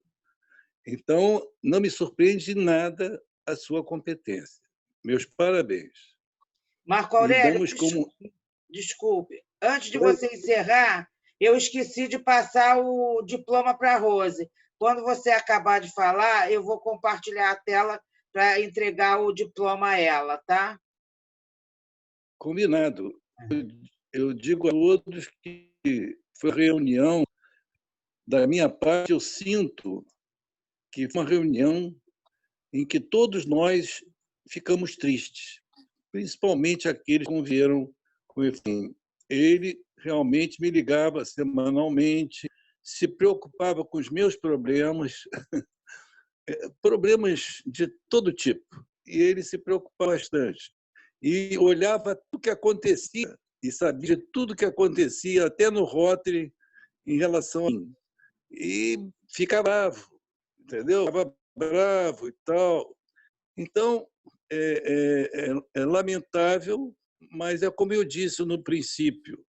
Então, não me surpreende em nada a sua competência. Meus parabéns. Marco Aurélio, desculpe. Antes de você encerrar, eu esqueci de passar o diploma para a Rose. Quando você acabar de falar, eu vou compartilhar a tela para entregar o diploma a ela, tá? Combinado. Eu digo a todos que foi reunião. Da minha parte, eu sinto que foi uma reunião em que todos nós ficamos tristes, principalmente aqueles que conviveram com ele. Ele realmente me ligava semanalmente, se preocupava com os meus problemas, problemas de todo tipo, e ele se preocupava bastante. E olhava tudo o que acontecia, e sabia de tudo o que acontecia, até no Rotary, em relação a mim. E ficava bravo, entendeu? Ficava bravo e tal. Então, é lamentável, mas é como eu disse no princípio,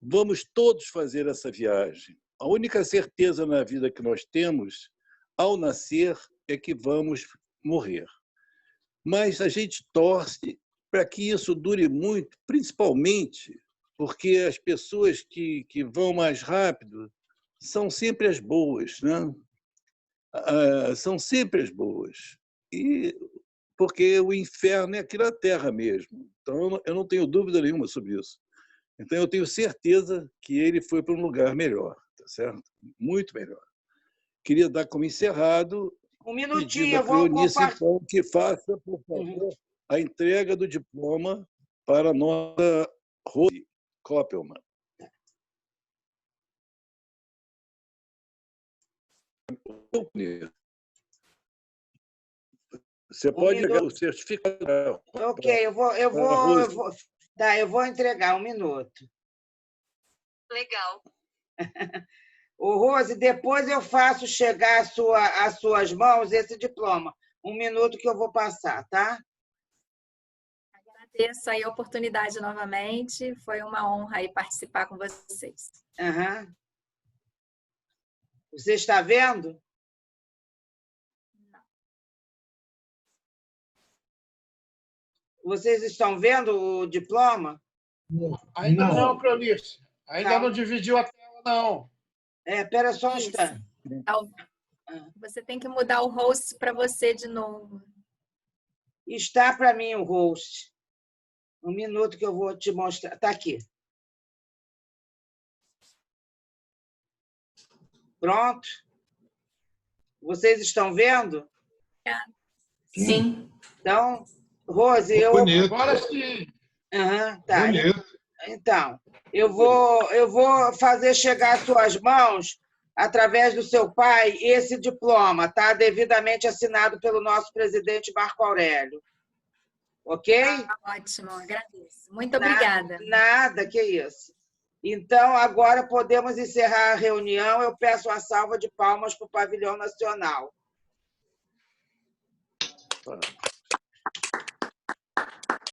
vamos todos fazer essa viagem. A única certeza na vida que nós temos, ao nascer, é que vamos morrer. Mas a gente torce para que isso dure muito, principalmente porque as pessoas que vão mais rápido são sempre as boas, né? São sempre as boas. E porque o inferno é aqui na Terra mesmo. Então, eu não tenho dúvida nenhuma sobre isso. Então, eu tenho certeza que ele foi para um lugar melhor, tá certo? Muito melhor. Queria dar como encerrado um minutinho, eu vou compartilhar. Então, que faça, por favor, a entrega do diploma para a nossa Rose Koppelman. Você pode pegar o certificado. Ok, eu vou entregar um minuto. Legal. Ô, Rose, depois eu faço chegar às suas mãos esse diploma. Um minuto que eu vou passar, tá? Agradeço aí a oportunidade novamente. Foi uma honra aí participar com vocês. Uhum. Você está vendo? Vocês estão vendo o diploma? Ainda não, Cleonice. Ainda não dividiu a tela, não. Espera só um instante. Você tem que mudar o host para você de novo. Está para mim o host. Um minuto que eu vou te mostrar. Está aqui. Pronto? Vocês estão vendo? Sim. Então, Rose, eu... Bonito. Agora sim. Tá. Bonito. Então, eu vou fazer chegar às suas mãos, através do seu pai, esse diploma, tá? Devidamente assinado pelo nosso presidente Marco Aurélio. Ok? Ótimo, agradeço. Muito obrigada. Nada, que isso. Então, agora podemos encerrar a reunião. Eu peço uma salva de palmas para o Pavilhão Nacional.